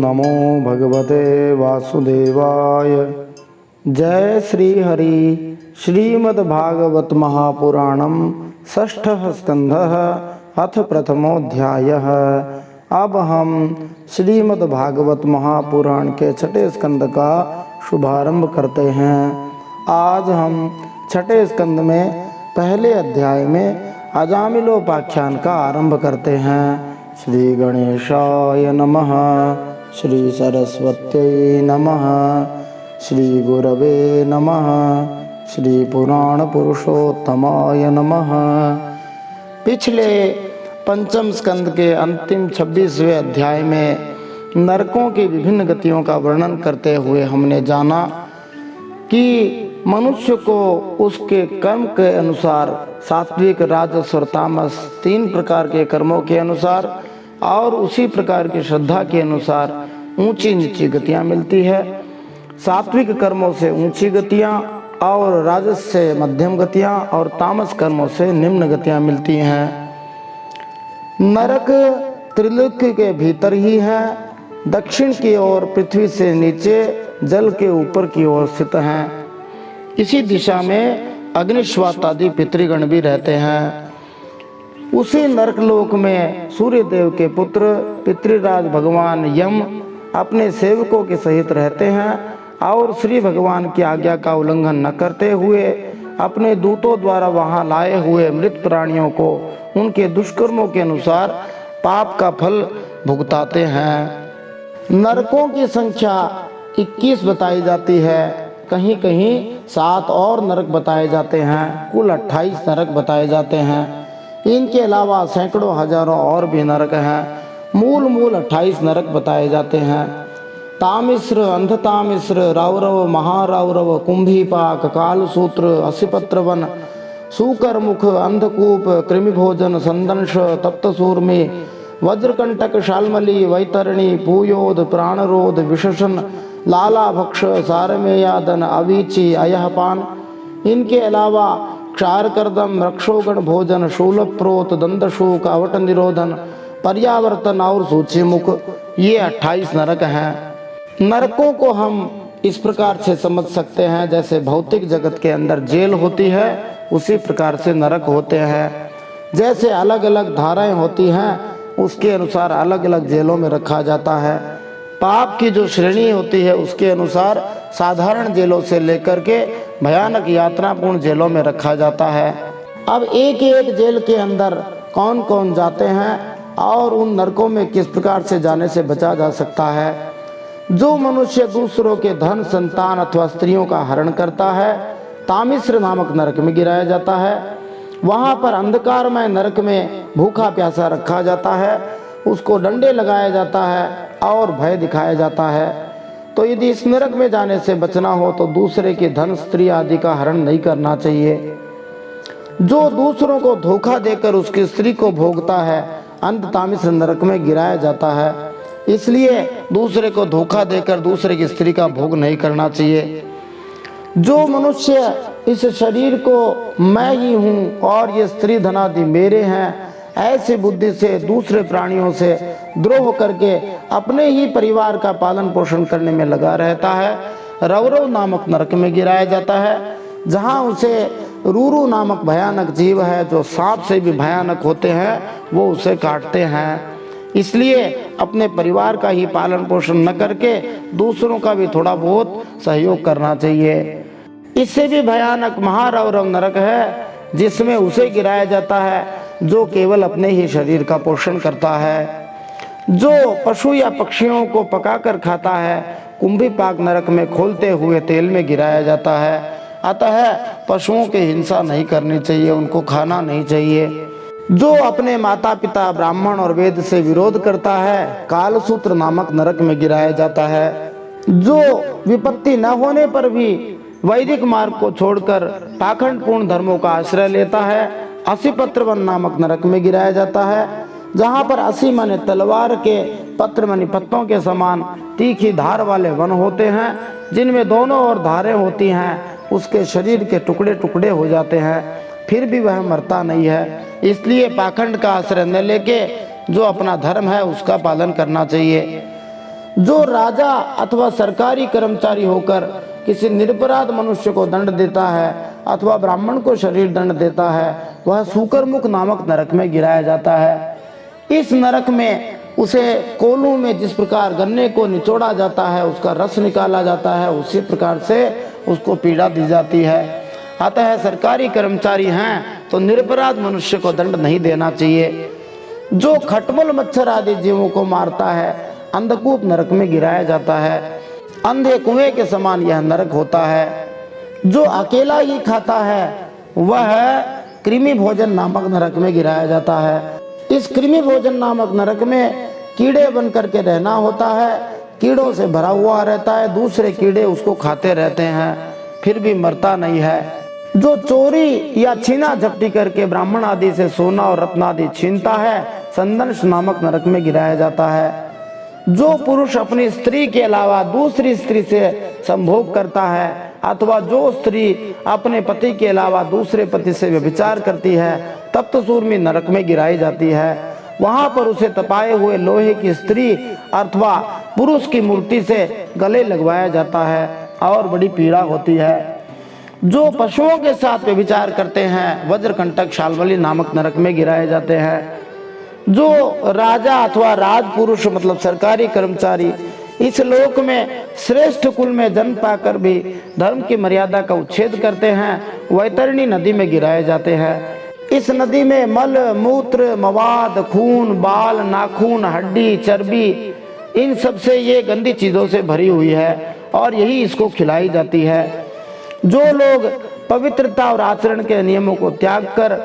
नमो भगवते वासुदेवाय। जय श्री हरि। श्रीमद्भागवत महापुराणम षष्ठः स्कंधः अथ प्रथमोऽध्यायः। अब हम श्रीमद्भागवत महापुराण के छठे स्कंद का शुभारंभ करते हैं। आज हम छठे स्कंद में पहले अध्याय में अजामिलोपाख्यान का आरंभ करते हैं। श्री गणेशाय नमः। श्री सरस्वत्यै नमः। श्री गुरवे नमः। श्री पुराण पुरुषोत्तमाय नमः। पिछले पंचम स्कंद के अंतिम 26वें अध्याय में नरकों की विभिन्न गतियों का वर्णन करते हुए हमने जाना कि मनुष्य को उसके कर्म के अनुसार सात्विक, राजस और तामस 3 प्रकार के कर्मों के अनुसार और उसी प्रकार की श्रद्धा के अनुसार ऊंची नीची गतियां मिलती है। सात्विक कर्मों से ऊंची गतियां और राजस से मध्यम गतियां और तामस कर्मों से निम्न गतियां मिलती हैं। नरक त्रिलोक के भीतर ही है। दक्षिण की ओर पृथ्वी से नीचे जल के ऊपर की ओर स्थित हैं। इसी दिशा में अग्निश्वात आदि पितृगण भी रहते हैं। उसी नरकलोक में सूर्य देव के पुत्र पितृराज भगवान यम अपने सेवकों के सहित रहते हैं और श्री भगवान की आज्ञा का उल्लंघन न करते हुए अपने दूतों द्वारा वहां लाए हुए मृत प्राणियों को उनके दुष्कर्मों के अनुसार पाप का फल भुगताते हैं। नरकों की संख्या 21 बताई जाती है। कहीं कहीं 7 और नरक बताए जाते हैं। कुल 28 नरक बताए जाते हैं। इनके अलावा सैकड़ों हजारों और भी नरक हैं। मूल 28 नरक बताए जाते हैं। तामिश्र, अंधतामिश्र, राउरव, महाराउरव, कुंभीपाक, कालसूत्र, असिपत्रवन, सूकरमुख, अंधकूप, कृमिभोजन, संदंश, तप्तसूर्मी, वज्रकंटक, शाल्मली, वैतरणी, पूयोद, प्राणरोध, विशेषण, लालाभक्ष, सारमेयादन, अवीची, अयहपान। इनके अलावा क्षारकर्दम, रक्षोगण भोजन, शूलप्रोत, दंदशूक, अवट निरोधन, पर्यावर्तन और सूचीमुख, ये 28 नरक हैं। नरकों को हम इस प्रकार से समझ सकते हैं जैसे भौतिक जगत के अंदर जेल होती है उसी प्रकार से नरक होते हैं। जैसे अलग अलग धाराएं होती हैं उसके अनुसार अलग अलग जेलों में रखा जाता है। पाप की जो श्रेणी होती है उसके अनुसार साधारण जेलों से लेकर के भयानक यातनापूर्ण जेलों में रखा जाता है। अब एक एक जेल के अंदर कौन कौन जाते हैं और उन नरकों में किस प्रकार से जाने से बचा जा सकता है। जो मनुष्य दूसरों के धन, संतान अथवा स्त्रियों का हरण करता है तामिश्र नामक नरक में गिराया जाता है। वहाँ पर अंधकारमय नरक में भूखा प्यासा रखा जाता है। उसको डंडे लगाया जाता है और भय दिखाया जाता है। तो यदि इस नरक में जाने से बचना हो तो दूसरे के धन, स्त्री आदि का हरण नहीं करना चाहिए। जो दूसरों को धोखा देकर उसकी स्त्री को भोगता है अंधतामिश्र नरक में गिराया जाता है। इसलिए दूसरे को धोखा देकर दूसरे की स्त्री का भोग नहीं करना चाहिए। जो मनुष्य इस शरीर को मैं ही हूँ और ये स्त्री धनादि मेरे हैं ऐसी बुद्धि से दूसरे प्राणियों से द्रोह करके अपने ही परिवार का पालन पोषण करने में लगा रहता है रौरव नामक नरक में गिराया जाता है। जहाँ उसे रूरू नामक भयानक जीव है जो सांप से भी भयानक होते हैं वो उसे काटते हैं। इसलिए अपने परिवार का ही पालन पोषण न करके दूसरों का भी थोड़ा बहुत सहयोग करना चाहिए। इससे भी भयानक महारौरव नरक है जिसमें उसे गिराया जाता है जो केवल अपने ही शरीर का पोषण करता है। जो पशु या पक्षियों को पकाकर खाता है कुंभीपाक नरक में खोलते हुए तेल में गिराया जाता है। अतः पशुओं की हिंसा नहीं करनी चाहिए, उनको खाना नहीं चाहिए। जो अपने माता पिता, ब्राह्मण और वेद से विरोध करता है कालसूत्र नामक नरक में गिराया जाता है। जो विपत्ति न होने पर भी वैदिक मार्ग को छोड़कर पाखंडपूर्ण धर्मों का आश्रय लेता है असिपत्रवन नामक नरक में गिराया जाता है। जहाँ पर असी माने तलवार के, पत्र माने पत्तों के समान तीखी धार वाले वन होते हैं जिनमें दोनों ओर धारें होती हैं। उसके शरीर के टुकड़े टुकड़े हो जाते हैं फिर भी वह मरता नहीं है। इसलिए पाखंड का आश्रय न लेके जो अपना धर्म है उसका पालन करना चाहिए। जो राजा अथवा सरकारी कर्मचारी होकर किसी निरपराध मनुष्य को दंड देता है अथवा ब्राह्मण को शरीर दंड देता है, वह सूकरमुख नामक नरक में गिराया जाता है। इस नरक में उसे कोलों में जिस प्रकार गन्ने को निचोड़ा जाता है, उसका रस निकाला जाता है, उसी प्रकार से उसको पीड़ा दी जाती है। अतः सरकारी कर्मचारी हैं तो निरपराध मनुष्य को दंड नहीं देना चाहिए। जो खटमल मच्छर आदि जीवों को मारता है, अंधकूप नरक में गिराया जाता है। अंधे कुएं के समान यह नरक होता है। जो अकेला ही खाता है वह कृमि भोजन नामक नरक में गिराया जाता है। इस कृमि भोजन नामक नरक में कीड़े बन करके रहना होता है। कीड़ों से भरा हुआ रहता है, दूसरे कीड़े उसको खाते रहते हैं, फिर भी मरता नहीं है। जो चोरी या छीना झपटी करके ब्राह्मण आदि से सोना और रत्न आदि छीनता है, संदंश नामक नरक में गिराया जाता है। जो पुरुष अपनी स्त्री के अलावा दूसरी स्त्री से संभोग करता है अथवा जो स्त्री अपने पति के अलावा दूसरे पति से व्यभिचार करती है, तप्त सूर्मी नरक में गिराई जाती है। वहां पर उसे तपाए हुए लोहे की स्त्री अथवा पुरुष की मूर्ति से गले लगवाया जाता है और बड़ी पीड़ा होती है। जो पशुओं के साथ व्यभिचार करते हैं, वज्रकंटक शाल्मली नामक नरक में गिराए जाते हैं। जो राजा अथवा राजपुरुष मतलब सरकारी कर्मचारी इस लोक में श्रेष्ठ कुल में जन्म पाकर भी धर्म की मर्यादा का उच्छेद करते हैं, वैतरणी नदी में गिराए जाते हैं। इस नदी में मल, मूत्र, मवाद, खून, बाल, नाखून, हड्डी, चर्बी, इन सब से ये गंदी चीजों से भरी हुई है और यही इसको खिलाई जाती है। जो लोग पवित्रता और आचरण के नियमों को त्याग कर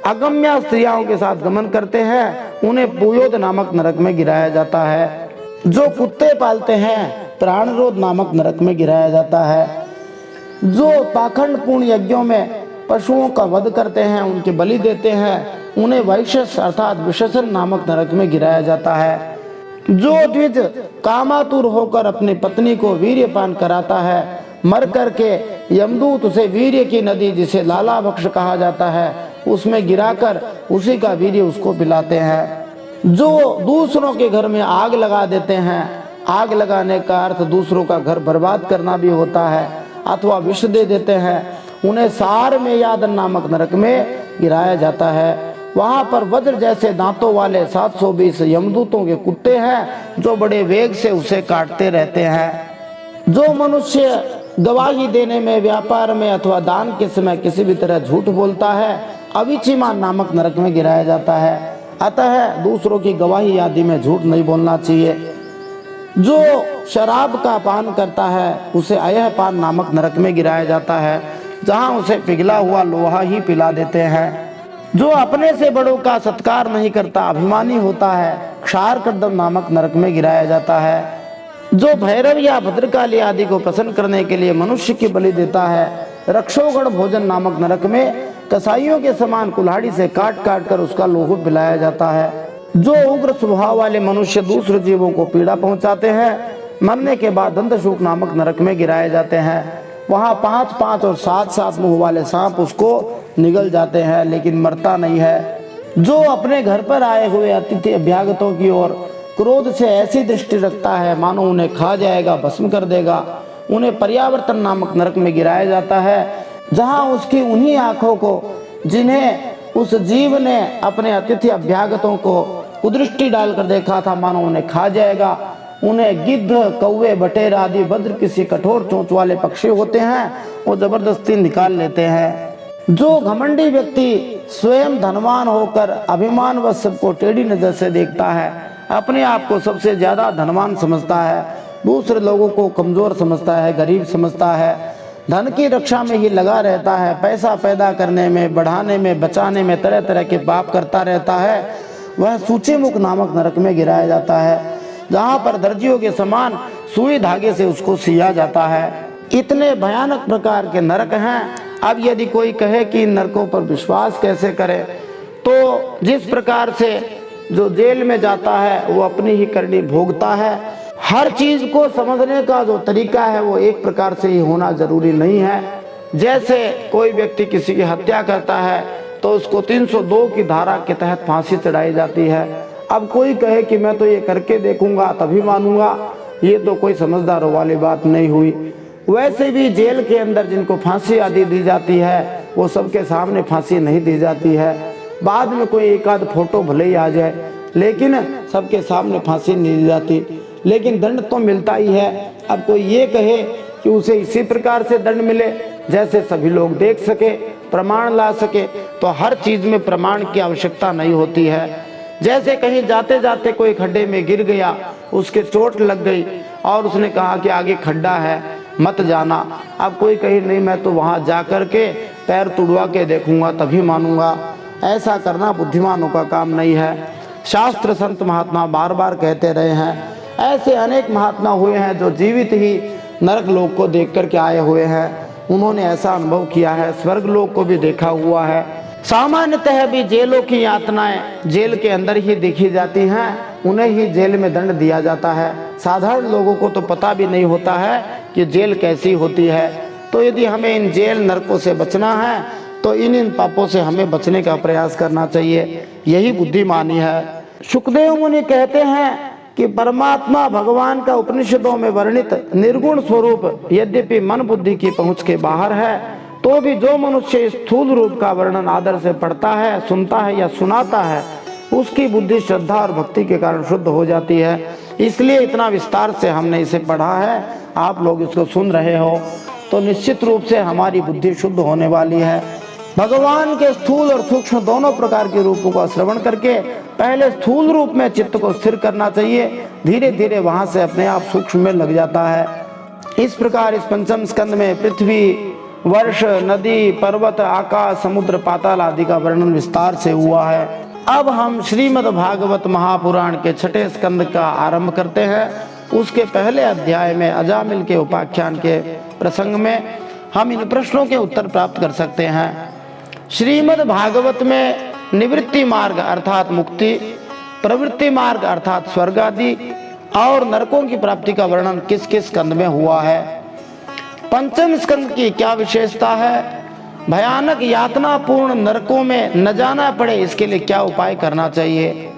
अगम्य स्त्रियों के साथ गमन करते हैं, उन्हें पुयोद नामक नरक में गिराया जाता है। जो कुत्ते पालते हैं, प्राणरोध नामक नरक में गिराया जाता है। जो पाखंडपूर्ण यज्ञों में पशुओं का वध करते हैं, उनके बलि देते हैं, उन्हें वैश्यस अर्थात विशेषण नामक नरक में गिराया जाता है। जो द्विज कामातुर होकर अपनी पत्नी को वीर्यपान कराता है, मर करके यमदूत उसे वीर्य की नदी जिसे लाला भक्ष कहा जाता है उसमें गिराकर उसी का वीर्य उसको पिलाते हैं। जो दूसरों के घर में आग लगा देते हैं, आग लगाने का अर्थ दूसरों का घर बर्बाद करना भी होता है, अथवा विष दे देते हैं, उन्हें सार में यादन नामक नरक में गिराया जाता है। वहां पर वज्र जैसे दांतों वाले 720 यमदूतों के कुत्ते हैं जो बड़े वेग से उसे काटते रहते हैं। जो मनुष्य गवाही देने में, व्यापार में अथवा दान के समय किसी भी तरह झूठ बोलता है, अविचिमान नामक नरक में गिराया जाता है। अतः दूसरों की गवाही आदि में झूठ नहीं बोलना चाहिए। जो शराब का पान करता है उसे अयह पान नामक नरक में गिराया जाता है, जहां उसे पिघला हुआ लोहा ही पिला देते हैं। जो अपने से बड़ों का सत्कार नहीं करता, अभिमानी होता है, क्षार कर्दम नामक नरक में गिराया जाता है। जो भैरव या भद्रकाली आदि को प्रसन्न करने के लिए मनुष्य की बलि देता है, रक्षोगण भोजन नामक नरक में कसाईयों के समान कुल्हाड़ी से काट काट कर उसका लोहू पिलाया जाता है। जो उग्र स्वभाव वाले मनुष्य दूसरे जीवों को पीड़ा पहुंचाते हैं, मरने के बाद दंतशूक नामक नरक में गिराए जाते हैं। वहाँ 5-5 और 7-7 मुंह वाले सांप उसको निगल जाते हैं, लेकिन मरता नहीं है। जो अपने घर पर आए हुए अतिथि अभ्यागतों की ओर क्रोध से ऐसी दृष्टि रखता है मानो उन्हें खा जाएगा, भस्म कर देगा, उन्हें पर्यावर्तन नामक नरक में गिराया जाता है, जहाँ उसकी उन्हीं आंखों को जिन्हें उस जीव ने अपने अतिथि अभ्यागतों को कुदृष्टि डालकर देखा था, मानो उन्हें खा जाएगा, उन्हें गिद्ध, कौवे, बटेर आदि वज्र किसी कठोर चोंच वाले पक्षी होते हैं, वो जबरदस्ती निकाल लेते हैं। जो घमंडी व्यक्ति स्वयं धनवान होकर अभिमान व सबको टेढ़ी नजर से देखता है, अपने आप को सबसे ज्यादा धनवान समझता है, दूसरे लोगों को कमजोर समझता है, गरीब समझता है, धन की रक्षा में ही लगा रहता है, पैसा पैदा करने में, बढ़ाने में, बचाने में तरह तरह के पाप करता रहता है, वह सूचीमुख नामक नरक में गिराया जाता है, जहाँ पर दर्जियों के समान सुई धागे से उसको सिया जाता है। इतने भयानक प्रकार के नरक हैं। अब यदि कोई कहे कि इन नरकों पर विश्वास कैसे करे, तो जिस प्रकार से जो जेल में जाता है वो अपनी ही करनी भोगता है। हर चीज को समझने का जो तरीका है वो एक प्रकार से ही होना जरूरी नहीं है। जैसे कोई व्यक्ति किसी की हत्या करता है तो उसको 302 की धारा के तहत फांसी चढ़ाई जाती है। अब कोई कहे कि मैं तो ये करके देखूंगा तभी मानूंगा, ये तो कोई समझदारों वाली बात नहीं हुई। वैसे भी जेल के अंदर जिनको फांसी आदि दी जाती है वो सबके सामने फांसी नहीं दी जाती है, बाद में कोई एक आध फोटो भले ही आ जाए, लेकिन सबके सामने फांसी नहीं दी जाती। लेकिन दंड तो मिलता ही है। अब कोई ये कहे कि उसे इसी प्रकार से दंड मिले जैसे सभी लोग देख सके, प्रमाण ला सके, तो हर चीज में प्रमाण की आवश्यकता नहीं होती है। जैसे कहीं जाते जाते कोई खड्डे में गिर गया, उसके चोट लग गई और उसने कहा कि आगे खड्डा है मत जाना। अब कोई कहे नहीं मैं तो वहां जा कर के पैर तुड़वा के देखूंगा तभी मानूंगा, ऐसा करना बुद्धिमानों का काम नहीं है। शास्त्र संत महात्मा बार बार कहते रहे हैं। ऐसे अनेक महात्मा हुए हैं जो जीवित ही नरक लोक को देख कर के आए हुए हैं, उन्होंने ऐसा अनुभव किया है, स्वर्ग लोक को भी देखा हुआ है। सामान्यतः भी जेलों की यातनाएं जेल के अंदर ही देखी जाती हैं, उन्हें ही जेल में दंड दिया जाता है। साधारण लोगों को तो पता भी नहीं होता है कि जेल कैसी होती है। तो यदि हमें इन जेल नरकों से बचना है तो इन पापों से हमें बचने का प्रयास करना चाहिए, यही बुद्धिमानी है। सुखदेव मुनि कहते हैं कि परमात्मा भगवान का उपनिषदों में वर्णित निर्गुण स्वरूप यद्यपि मन बुद्धि की पहुंच के बाहर है, तो भी जो मनुष्य स्थूल रूप का वर्णन आदर से पढ़ता है, सुनता है या सुनाता है, उसकी बुद्धि श्रद्धा और भक्ति के कारण शुद्ध हो जाती है। इसलिए इतना विस्तार से हमने इसे पढ़ा है, आप लोग इसको सुन रहे हो तो निश्चित रूप से हमारी बुद्धि शुद्ध होने वाली है। भगवान के स्थूल और सूक्ष्म दोनों प्रकार के रूपों का श्रवण करके पहले स्थूल रूप में चित्त को स्थिर करना चाहिए, धीरे धीरे वहां से अपने आप सूक्ष्म में लग जाता है। इस प्रकार इस पंचम स्कंद में पृथ्वी, वर्ष, नदी, पर्वत, आकाश, समुद्र, पाताल आदि का वर्णन विस्तार से हुआ है। अब हम श्रीमद् भागवत महापुराण के छठे स्कंद का आरंभ करते हैं। उसके पहले अध्याय में अजामिल के उपाख्यान के प्रसंग में हम इन प्रश्नों के उत्तर प्राप्त कर सकते हैं। श्रीमद् भागवत में निवृत्ति मार्ग अर्थात मुक्ति, प्रवृत्ति मार्ग अर्थात स्वर्ग आदि और नरकों की प्राप्ति का वर्णन किस किस स्कंद में हुआ है। पंचम स्कंद की क्या विशेषता है, भयानक यातनापूर्ण नरकों में न जाना पड़े इसके लिए क्या उपाय करना चाहिए,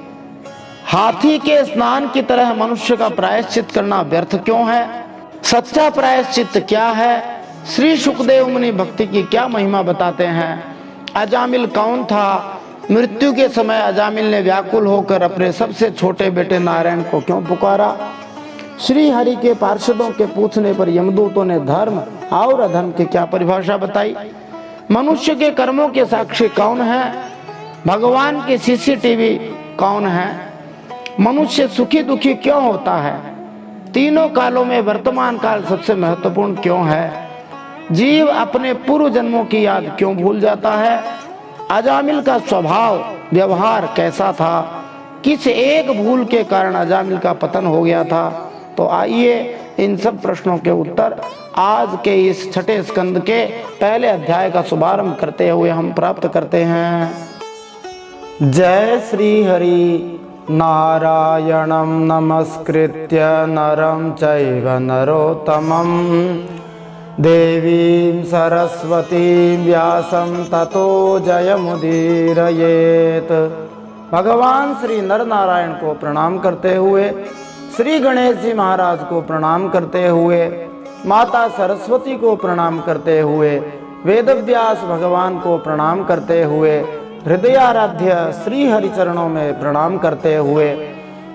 हाथी के स्नान की तरह मनुष्य का प्रायश्चित करना व्यर्थ क्यों है, सच्चा प्रायश्चित क्या है, श्री सुखदेव मुनि भक्ति की क्या महिमा बताते हैं, अजामिल कौन था, मृत्यु के समय अजामिल ने व्याकुल होकर अपने सबसे छोटे बेटे नारायण को क्यों पुकारा, श्री हरि के पार्षदों के पूछने पर यमदूतों ने धर्म और अधर्म की क्या परिभाषा बताई, मनुष्य के कर्मों के साक्षी कौन है, भगवान की सीसीटीवी कौन है, मनुष्य सुखी दुखी क्यों होता है, तीनों कालों में वर्तमान काल सबसे महत्वपूर्ण क्यों है, जीव अपने पूर्व जन्मों की याद क्यों भूल जाता है, अजामिल का स्वभाव व्यवहार कैसा था, किस एक भूल के कारण अजामिल का पतन हो गया था। तो आइए इन सब प्रश्नों के उत्तर आज के इस छठे स्कंद के पहले अध्याय का शुभारंभ करते हुए हम प्राप्त करते हैं। जय श्री हरि। नारायणं नमस्कृत्य नरं चैव नरोत्तमं देवीं सरस्वतीं व्यासं ततो जयमुदीरयेत्। भगवान श्री नर नारायण को प्रणाम करते हुए, श्री गणेश जी महाराज को प्रणाम करते हुए, माता सरस्वती को प्रणाम करते हुए, वेदव्यास भगवान को प्रणाम करते हुए, हृदयाराध्य श्री हरि चरणों में प्रणाम करते हुए,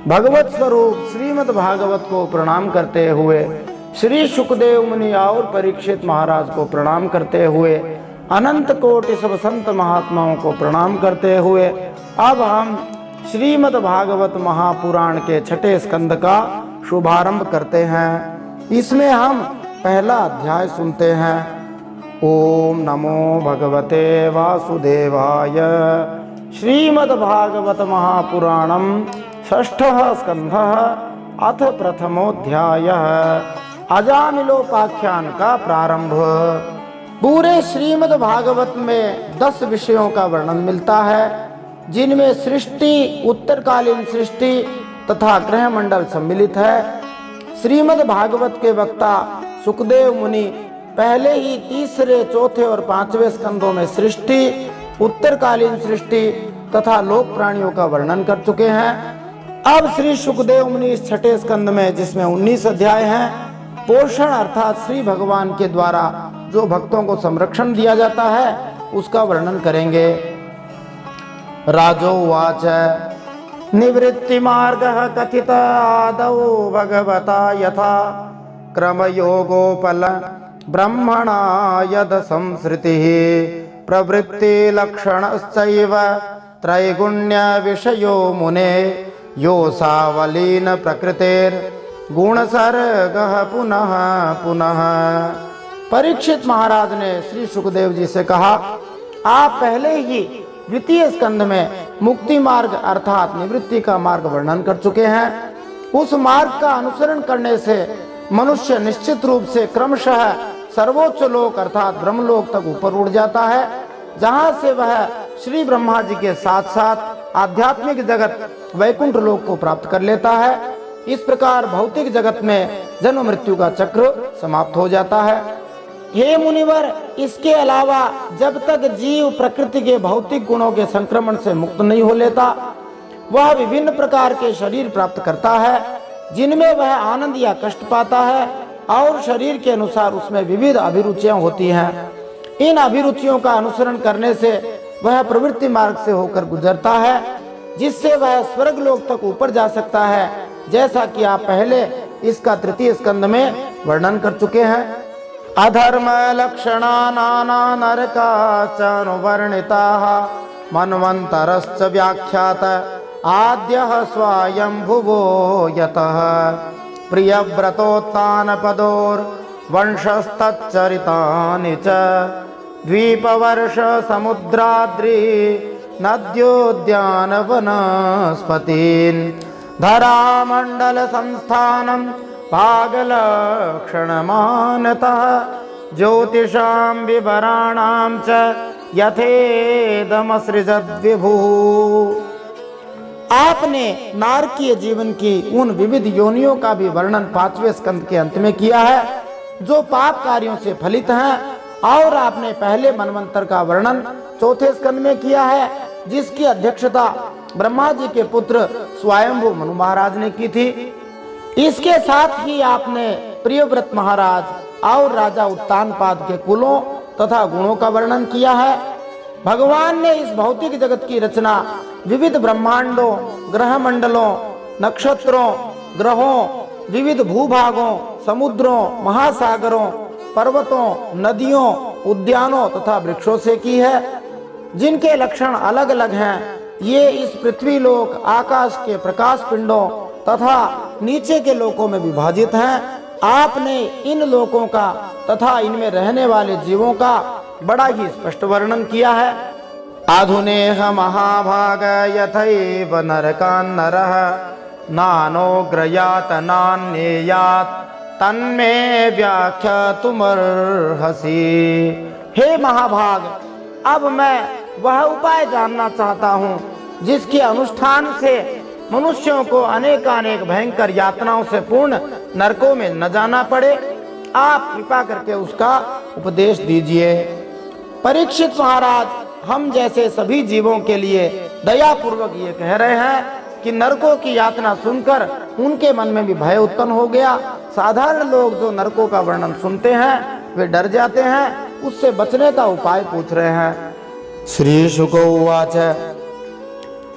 भगवत स्वरूप श्रीमद् भागवत को प्रणाम करते हुए, श्री सुखदेव मुनि और परीक्षित महाराज को प्रणाम करते हुए, अनंत कोटि सब संत महात्माओं को प्रणाम करते हुए अब हम श्रीमद् भागवत महापुराण के छठे स्कंद का शुभारंभ करते हैं। इसमें हम पहला अध्याय सुनते हैं। ओम नमो भगवते वासुदेवाय। श्रीमद् भागवत महापुराणम षष्ठः स्कंधः अथ प्रथमोऽध्यायः। अजामिलोपाख्यान का प्रारंभ। पूरे श्रीमद् भागवत में 10 विषयों का वर्णन मिलता है, जिनमें सृष्टि, उत्तरकालीन सृष्टि तथा ग्रह मंडल सम्मिलित है। श्रीमद् भागवत के वक्ता सुखदेव मुनि पहले ही तीसरे, चौथे और 5वें स्कंदों में सृष्टि, उत्तरकालीन सृष्टि तथा लोक प्राणियों का वर्णन कर चुके हैं। अब श्री सुखदेव मुनि इस छठे स्कंद में, जिसमें 19 अध्याय हैं, पोषण अर्थात श्री भगवान के द्वारा जो भक्तों को संरक्षण दिया जाता है उसका वर्णन करेंगे। राजोवाच निवृत्ति मार्ग कथित आदौ भगवता यथा क्रमयोगोपल ब्रह्मणा यद संसृति प्रवृत्ति लक्षणश्चैव त्रैगुण्य विषयो मुने यो सावलीन प्रकृतेर गुण सर्गः पुनः पुनः। परीक्षित महाराज ने श्री सुखदेव जी से कहा, आप पहले ही द्वितीय स्कंद में मुक्ति मार्ग अर्थात निवृत्ति का मार्ग वर्णन कर चुके हैं। उस मार्ग का अनुसरण करने से मनुष्य निश्चित रूप से क्रमशः सर्वोच्च लोक अर्थात ब्रह्मलोक तक ऊपर उड़ जाता है, जहां से वह श्री ब्रह्मा जी के साथ साथ आध्यात्मिक जगत वैकुंठ लोक को प्राप्त कर लेता है। इस प्रकार भौतिक जगत में जन्म मृत्यु का चक्र समाप्त हो जाता है। हे मुनिवर, इसके अलावा जब तक जीव प्रकृति के भौतिक गुणों के संक्रमण से मुक्त नहीं हो लेता, वह विभिन्न प्रकार के शरीर प्राप्त करता है, जिनमें वह आनंद या कष्ट पाता है, और शरीर के अनुसार उसमें विविध अभिरुचियां होती हैं। इन अभिरुचियों का अनुसरण करने से वह प्रवृत्ति मार्ग से होकर गुजरता है, जिससे वह स्वर्ग लोक तक ऊपर जा सकता है, जैसा कि आप पहले इसका तृतीय स्कंद में वर्णन कर चुके हैं। अधर्म लक्षणा नाना नरकाश्चानुवर्णिताः मन्वन्तरश्च व्याख्यात आद्यः स्वायंभुवो यतः प्रियव्रतोत्तानपदोर्वंशस्तच्चरितानि च द्वीपवर्ष समुद्राद्रि नद्योद्यानवनस्पतीन् धरामण्डल संस्थानं भागलक्षणमानतः ज्योतिषां विवराणां च यथेदमसृजद्विभुः। आपने नारकीय जीवन की उन विविध योनियों का भी वर्णन 5वें स्कंद के अंत में किया है, जो पाप कार्यों से फलित हैं, और आपने पहले मनवंतर का वर्णन 4थे स्कंद में किया है, जिसकी अध्यक्षता ब्रह्मा जी के पुत्र स्वयंभू मनु महाराज ने की थी। इसके साथ ही आपने प्रियव्रत महाराज और राजा उत्तानपाद के कुलों तथा गुणों का वर्णन किया है। भगवान ने इस भौतिक जगत की रचना विविध ब्रह्मांडों, ग्रह मंडलों, नक्षत्रों, ग्रहों, विविध भूभागों, समुद्रों, महासागरों, पर्वतों, नदियों, उद्यानों तथा वृक्षों से की है, जिनके लक्षण अलग अलग हैं। ये इस पृथ्वी लोक, आकाश के प्रकाश पिंडों तथा नीचे के लोकों में विभाजित हैं। आपने इन लोकों का तथा इनमें रहने वाले जीवों का बड़ा ही स्पष्ट वर्णन किया है। आधुनेह महाभाग यथैव नरकान् नरः नानोग्रयात् नान्येयात् तन्मे व्याख्यातुमर्हसि। हे महाभाग, अब मैं वह उपाय जानना चाहता हूँ जिसके अनुष्ठान से मनुष्यों को अनेकानेक भयंकर यातनाओं से पूर्ण नरकों में न जाना पड़े। आप कृपा करके उसका उपदेश दीजिए। परीक्षित महाराज, हम जैसे सभी जीवों के लिए दया पूर्वक ये कह रहे हैं कि नरकों की यातना सुनकर उनके मन में भी भय उत्पन्न हो गया। साधारण लोग जो नरकों का वर्णन सुनते हैं वे डर जाते हैं, उससे बचने का उपाय पूछ रहे हैं। श्री शुक उवाच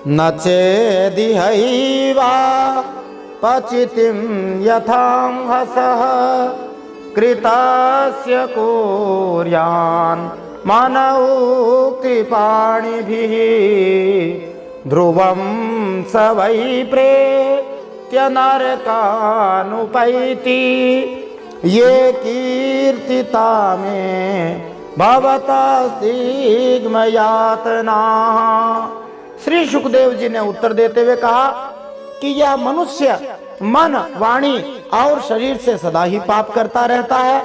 न चेदिहैवा पचितिं यथांहसः कृतस्य कुर्यान् मनोक्तिपाणिभिः ध्रुवं स वै प्रेत्य नरकानुपैति ये कीर्तिता मे भवतास्तिग्मयातना। श्री सुखदेव जी ने उत्तर देते हुए कहा कि यह मनुष्य मन, वाणी और शरीर से सदा ही पाप करता रहता है।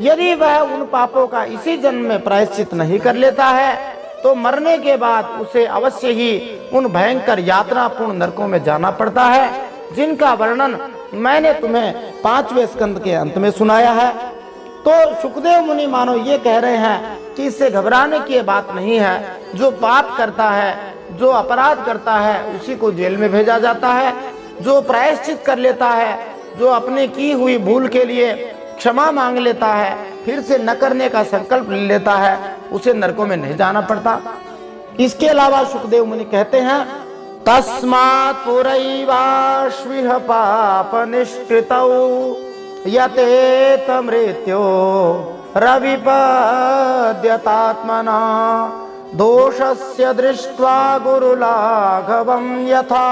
यदि वह उन पापों का इसी जन्म में प्रायश्चित नहीं कर लेता है तो मरने के बाद उसे अवश्य ही उन भयंकर यातनापूर्ण नरकों में जाना पड़ता है, जिनका वर्णन मैंने तुम्हें 5वें स्कंद के अंत में सुनाया है। तो सुखदेव मुनि मानो ये कह रहे हैं कि इससे घबराने की बात नहीं है। जो पाप करता है, जो अपराध करता है उसी को जेल में भेजा जाता है, जो प्रायश्चित कर लेता है, जो अपने की हुई भूल के लिए क्षमा मांग लेता है, फिर से न करने का संकल्प ले लेता है, उसे नरकों में नहीं जाना पड़ता। इसके अलावा सुखदेव मुनि कहते हैं, तस्मात् पुरैवाश्विह पाप निष्कृतौ यतेत मृत्यो रविपद्यतात्मना दोषस्य दृष्ट्वा गुरुलाघवं यथा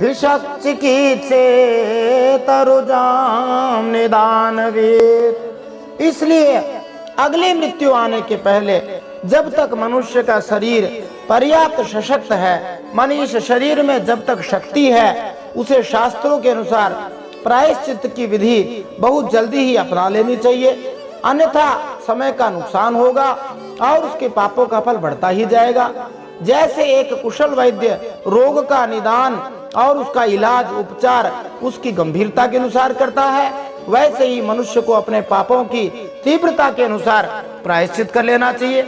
भिषक्चिकित्सेतरुजां निदानवेत्। इसलिए अगली मृत्यु आने के पहले जब तक मनुष्य का शरीर पर्याप्त सशक्त है, माने इस शरीर में जब तक शक्ति है, उसे शास्त्रों के अनुसार प्रायश्चित की विधि बहुत जल्दी ही अपना लेनी चाहिए, अन्यथा समय का नुकसान होगा और उसके पापों का फल बढ़ता ही जाएगा। जैसे एक कुशल वैद्य रोग का निदान और उसका इलाज उपचार उसकी गंभीरता के अनुसार करता है, वैसे ही मनुष्य को अपने पापों की तीव्रता के अनुसार प्रायश्चित कर लेना चाहिए।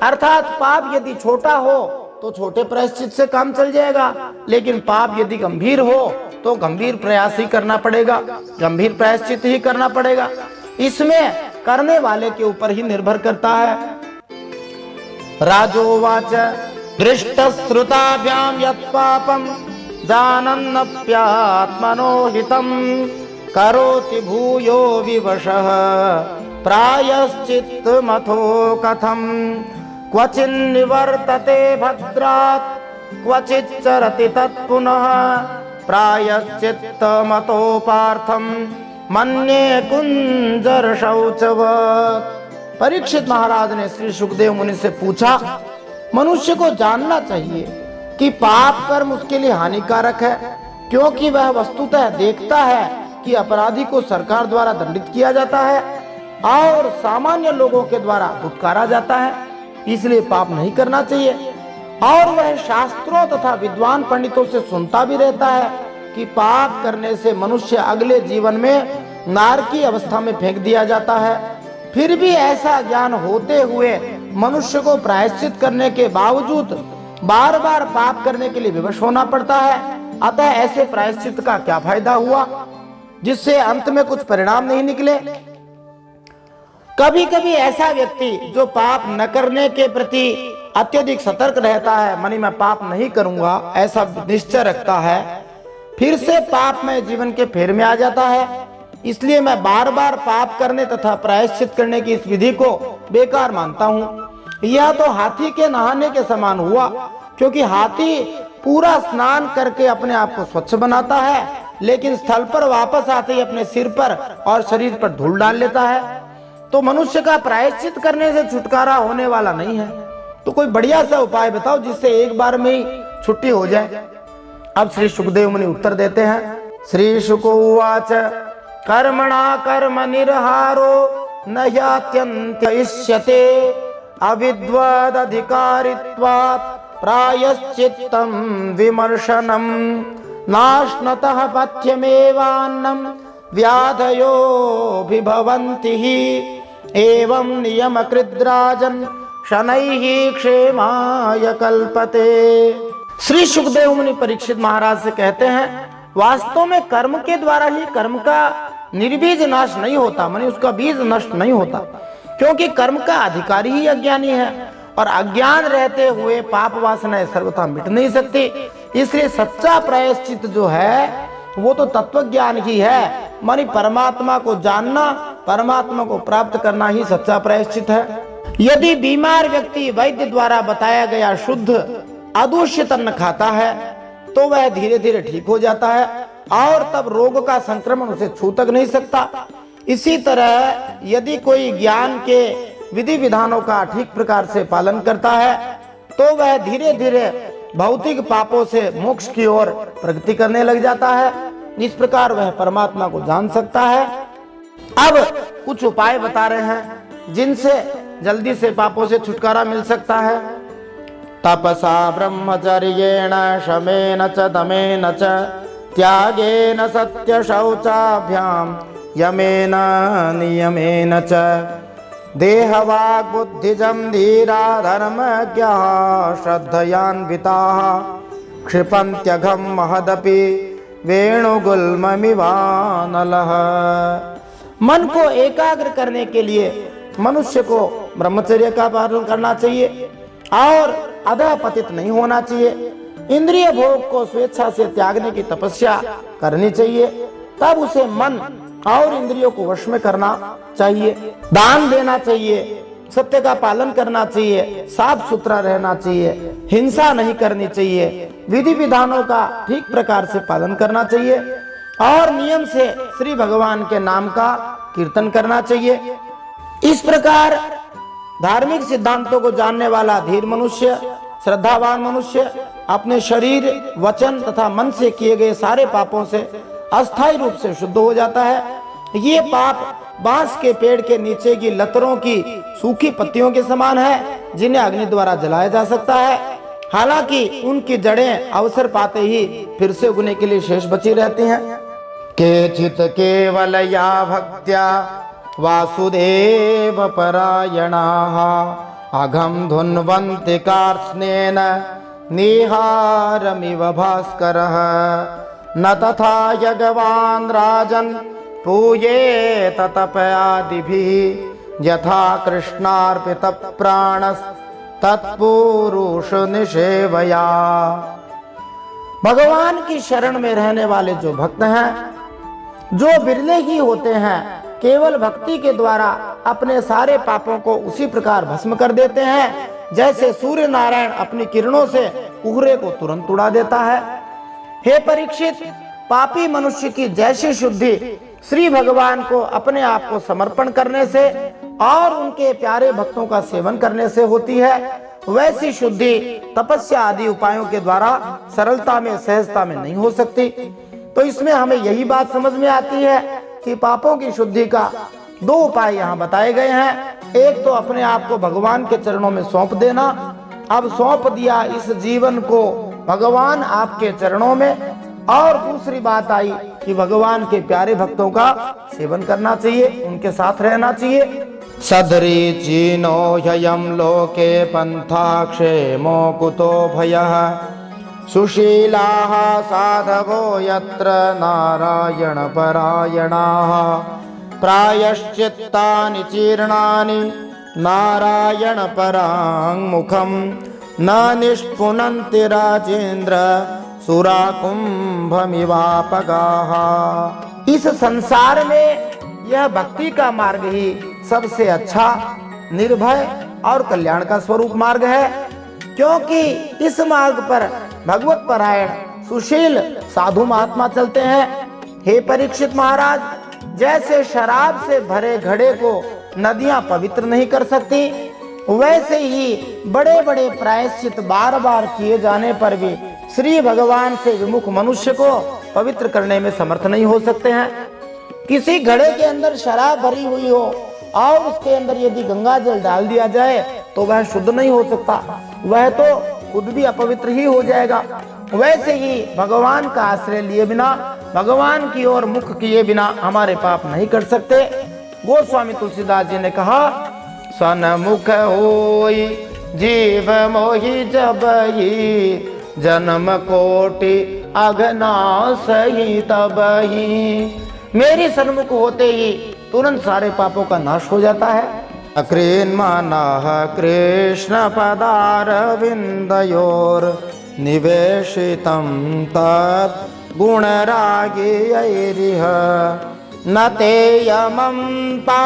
अर्थात पाप यदि छोटा हो तो छोटे प्रायश्चित से काम चल जाएगा, लेकिन पाप यदि गंभीर हो तो गंभीर प्रयास ही करना पड़ेगा, गंभीर प्रायश्चित ही करना पड़ेगा। इसमें करने वाले के ऊपर ही निर्भर करता है। राजोवाच दृष्टश्रुताभ्यां यत् पापं जानन्नप्यात्मनो हितं करोति भूयो विवशः प्रायश्चित्तमथो कथं क्वचिन्निवर्तते भद्रात् क्वचिच्चरति तत्पुनः प्रायश्चित्तमतो पार्थं मन्ये कुंजर शौचवत्। परीक्षित महाराज ने श्री सुखदेव मुनि से पूछा, मनुष्य को जानना चाहिए कि पाप कर्म उसके लिए हानिकारक है, क्योंकि वह वस्तुतः देखता है कि अपराधी को सरकार द्वारा दंडित किया जाता है और सामान्य लोगों के द्वारा धुतकारा जाता है, इसलिए पाप नहीं करना चाहिए। और वह शास्त्रों तथा विद्वान पंडितों से सुनता भी रहता है कि पाप करने से मनुष्य अगले जीवन में नारकी अवस्था में फेंक दिया जाता है। फिर भी ऐसा ज्ञान होते हुए मनुष्य को प्रायश्चित करने के बावजूद बार बार पाप करने के लिए विवश होना पड़ता है। अतः ऐसे प्रायश्चित का क्या फायदा हुआ जिससे अंत में कुछ परिणाम नहीं निकले। कभी कभी ऐसा व्यक्ति जो पाप न करने के प्रति अत्यधिक सतर्क रहता है, मानी मैं पाप नहीं करूंगा ऐसा निश्चय रखता है, फिर से पाप में जीवन के फेर में आ जाता है। इसलिए मैं बार बार पाप करने तथा प्रायश्चित करने की इस विधि को बेकार मानता हूँ। यह तो हाथी के नहाने के समान हुआ, क्योंकि हाथी पूरा स्नान करके अपने आप को स्वच्छ बनाता है, लेकिन स्थल पर वापस आते ही अपने सिर पर और शरीर पर धूल डाल लेता है। तो मनुष्य का प्रायश्चित करने से छुटकारा होने वाला नहीं है। तो कोई बढ़िया सा उपाय बताओ जिससे एक बार में ही छुट्टी हो जाए। अब श्री सुखदेव मुनि उत्तर देते हैं। श्री शुको उवाच कर्मणा कर्म निर्हारो न ह्यात्यन्त्यइष्यते अविद्वदधिकारित्वात् प्रायश्चित्तं विमर्शनं नाश्नतः पथ्यमेवान्नं व्याधयोऽभिभवन्ति हि एवं नियमकृद्राजन् शनैः क्षेमाय कल्पते। श्री सुखदेव मुनि परीक्षित महाराज से कहते हैं, वास्तव में कर्म के द्वारा ही कर्म का निर्बीज नाश नहीं होता, माने उसका बीज नष्ट नहीं होता, क्योंकि कर्म का अधिकारी ही अज्ञानी है और अज्ञान रहते हुए पाप वासनाएं सर्वथा मिट नहीं सकती। इसलिए सच्चा प्रायश्चित जो है वो तो तत्व ज्ञान ही है, मानी परमात्मा को जानना, परमात्मा को प्राप्त करना ही सच्चा प्रायश्चित है। यदि बीमार व्यक्ति वैद्य द्वारा बताया गया शुद्ध अदूषित अन्न खाता है तो वह धीरे धीरे ठीक हो जाता है और तब रोग का संक्रमण उसे छू तक नहीं सकता। इसी तरह यदि कोई ज्ञान के विधि विधानों का ठीक प्रकार से पालन करता है तो वह धीरे धीरे भौतिक पापों से मोक्ष की ओर प्रगति करने लग जाता है। इस प्रकार वह परमात्मा को जान सकता है। अब कुछ उपाय बता रहे हैं जिनसे जल्दी से पापों से छुटकारा मिल सकता है। तपसा ब्रह्मचर्येण शमेन च दमेन च त्यागेन सत्य शौचाभ्याम यमेन नियमेन च देहवाग् बुद्धिजं धीरा धर्मज्ञा श्रद्धयान्विताः क्षिपन्त्यघं महदपि वेणुगुल्ममिवानलः। मन को एकाग्र करने के लिए मनुष्य को ब्रह्मचर्य का पालन करना चाहिए और अधःपतित नहीं होना चाहिए। इंद्रिय भोग को स्वेच्छा से त्यागने की तपस्या करनी चाहिए, तब उसे मन और इंद्रियों को वश में करना चाहिए। दान देना चाहिए, सत्य का पालन करना चाहिए, साफ सुथरा रहना चाहिए, हिंसा नहीं करनी चाहिए, विधि विधानों का ठीक प्रकार से पालन करना चाहिए और नियम से श्री भगवान के नाम का कीर्तन करना चाहिए। इस प्रकार धार्मिक सिद्धांतों को जानने वाला धीर मनुष्य, श्रद्धावान मनुष्य अपने शरीर, वचन तथा मन से किए गए सारे पापों से अस्थायी रूप से शुद्ध हो जाता है। ये पाप बांस के पेड़ के नीचे की लतरों की सूखी पत्तियों के समान है, जिन्हें अग्नि द्वारा जलाया जा सकता है। हालांकि उनकी जड़ें अवसर पाते ही फिर से उगने के लिए शेष बची रहती हैं। केचित केवल या भक्त्या वासुदेव परायणाः अघं धुन्वन्ति कार्त्स्नेन निहारमिव भास्करः न तथा यज्ञवान् राजन् पूयेत तपयादिभिः यथा कृष्णार्पित प्राणस्तत्पुरुष निषेवया। भगवान की शरण में रहने वाले जो भक्त हैं, जो बिरले ही होते हैं, केवल भक्ति के द्वारा अपने सारे पापों को उसी प्रकार भस्म कर देते हैं जैसे सूर्य नारायण अपनी किरणों से कोहरे को तुरंत उड़ा देता है। हे परीक्षित, पापी मनुष्य की जैसी शुद्धि श्री भगवान को अपने आप को समर्पण करने से और उनके प्यारे भक्तों का सेवन करने से होती है, वैसी शुद्धि तपस्या आदि उपायों के द्वारा सरलता में, सहजता में नहीं हो सकती। तो इसमें हमें यही बात समझ में आती है कि पापों की शुद्धि का दो उपाय यहाँ बताए गए हैं। एक तो अपने आप को भगवान के चरणों में सौंप देना। अब सौंप दिया इस जीवन को भगवान आपके चरणों में, और दूसरी बात आई कि भगवान के प्यारे भक्तों का सेवन करना चाहिए, उनके साथ रहना चाहिए। सदरी चीनो ह्ययं लोके पंथा क्षेमो कुतो भयः सुशीलाः साधवो यत्र नारायण परायणाः प्रायश्चित्तानि चीर्णानि नारायण पराङ्मुखं न निष्पुनन्ति राजेन्द्र सुरा कुंभमिवापगाः। इस संसार में यह भक्ति का मार्ग ही सबसे अच्छा, निर्भय और कल्याण का स्वरूप मार्ग है, क्योंकि इस मार्ग पर भगवत परायण सुशील साधु महात्मा चलते हैं। हे परीक्षित महाराज, जैसे शराब से भरे घड़े को नदियां पवित्र नहीं कर सकती, वैसे ही बड़े बड़े प्रायश्चित बार बार किए जाने पर भी श्री भगवान से विमुख मनुष्य को पवित्र करने में समर्थ नहीं हो सकते हैं। किसी घड़े के अंदर शराब भरी हुई हो और उसके अंदर यदि गंगा जल डाल दिया जाए तो वह शुद्ध नहीं हो सकता, वह तो खुद भी अपवित्र ही हो जाएगा। वैसे ही भगवान का आश्रय लिए बिना, भगवान की ओर मुख किए बिना हमारे पाप नहीं कर सकते। गोस्वामी तुलसीदास जी ने कहा, सन्मुख होई जीव मोहि जबहि जन्म कोटि अघना सही तबहि। मेरी सन्मुख होते ही तुरंत सारे पापों का नाश हो जाता है। अक्रीन्मानः कृष्ण पदारविन्दयोर निवेशितं तत् गुणरागियैरिह न ते यमन्ता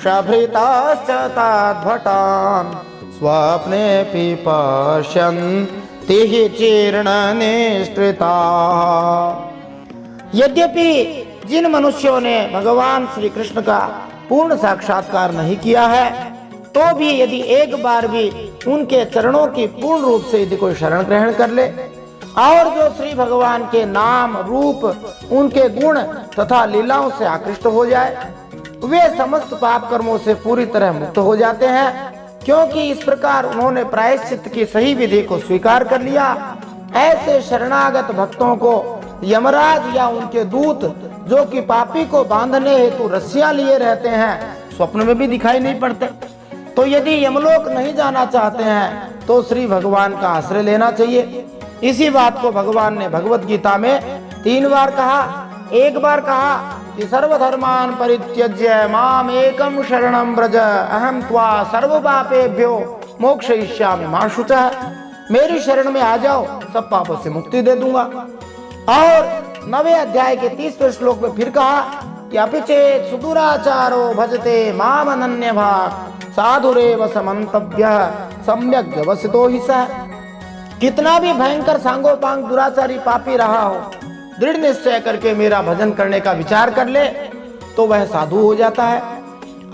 शभृताश्च तद्भटान् स्वप्नेऽपि पश्यन्ति चीर्ण निष्कृताः। यद्यपि जिन मनुष्यों ने भगवान श्री कृष्ण का पूर्ण साक्षात्कार नहीं किया है, तो भी यदि एक बार भी उनके चरणों की पूर्ण रूप से यदि कोई शरण ग्रहण कर ले और जो श्री भगवान के नाम, रूप, उनके गुण तथा लीलाओं से आकृष्ट हो जाए, वे समस्त पाप कर्मों से पूरी तरह मुक्त हो जाते हैं, क्योंकि इस प्रकार उन्होंने प्रायश्चित की सही विधि को स्वीकार कर लिया। ऐसे शरणागत भक्तों को यमराज या उनके दूत, जो कि पापी को बांधने हेतु रस्सियां लिए रहते हैं, स्वप्न में भी दिखाई नहीं पड़ते। तो यदि यमलोक नहीं जाना चाहते हैं तो श्री भगवान का आश्रय लेना चाहिए। इसी बात को भगवान ने भगवत गीता में 3 बार कहा। एक बार कहा कि सर्वधर्मान परित्यज्य माम एकम शरणम व्रज अहम त्वा सर्व पापेभ्यो मोक्षयिष्यामि मा शुचः। मेरी शरण में आ जाओ, सब पापों से मुक्ति दे दूंगा। और 9वें अध्याय के 30वें श्लोक में फिर कहा कि अपिचेत सुदुराचारो भजते माम अनन्य भाग साधुरेव समन्तव्यः सम्यक व्यवसितो हि सः। कितना भी भयंकर सांगोपांग दुराचारी पापी रहा हो, दृढ़ निश्चय करके मेरा भजन करने का विचार कर ले तो वह साधु हो जाता है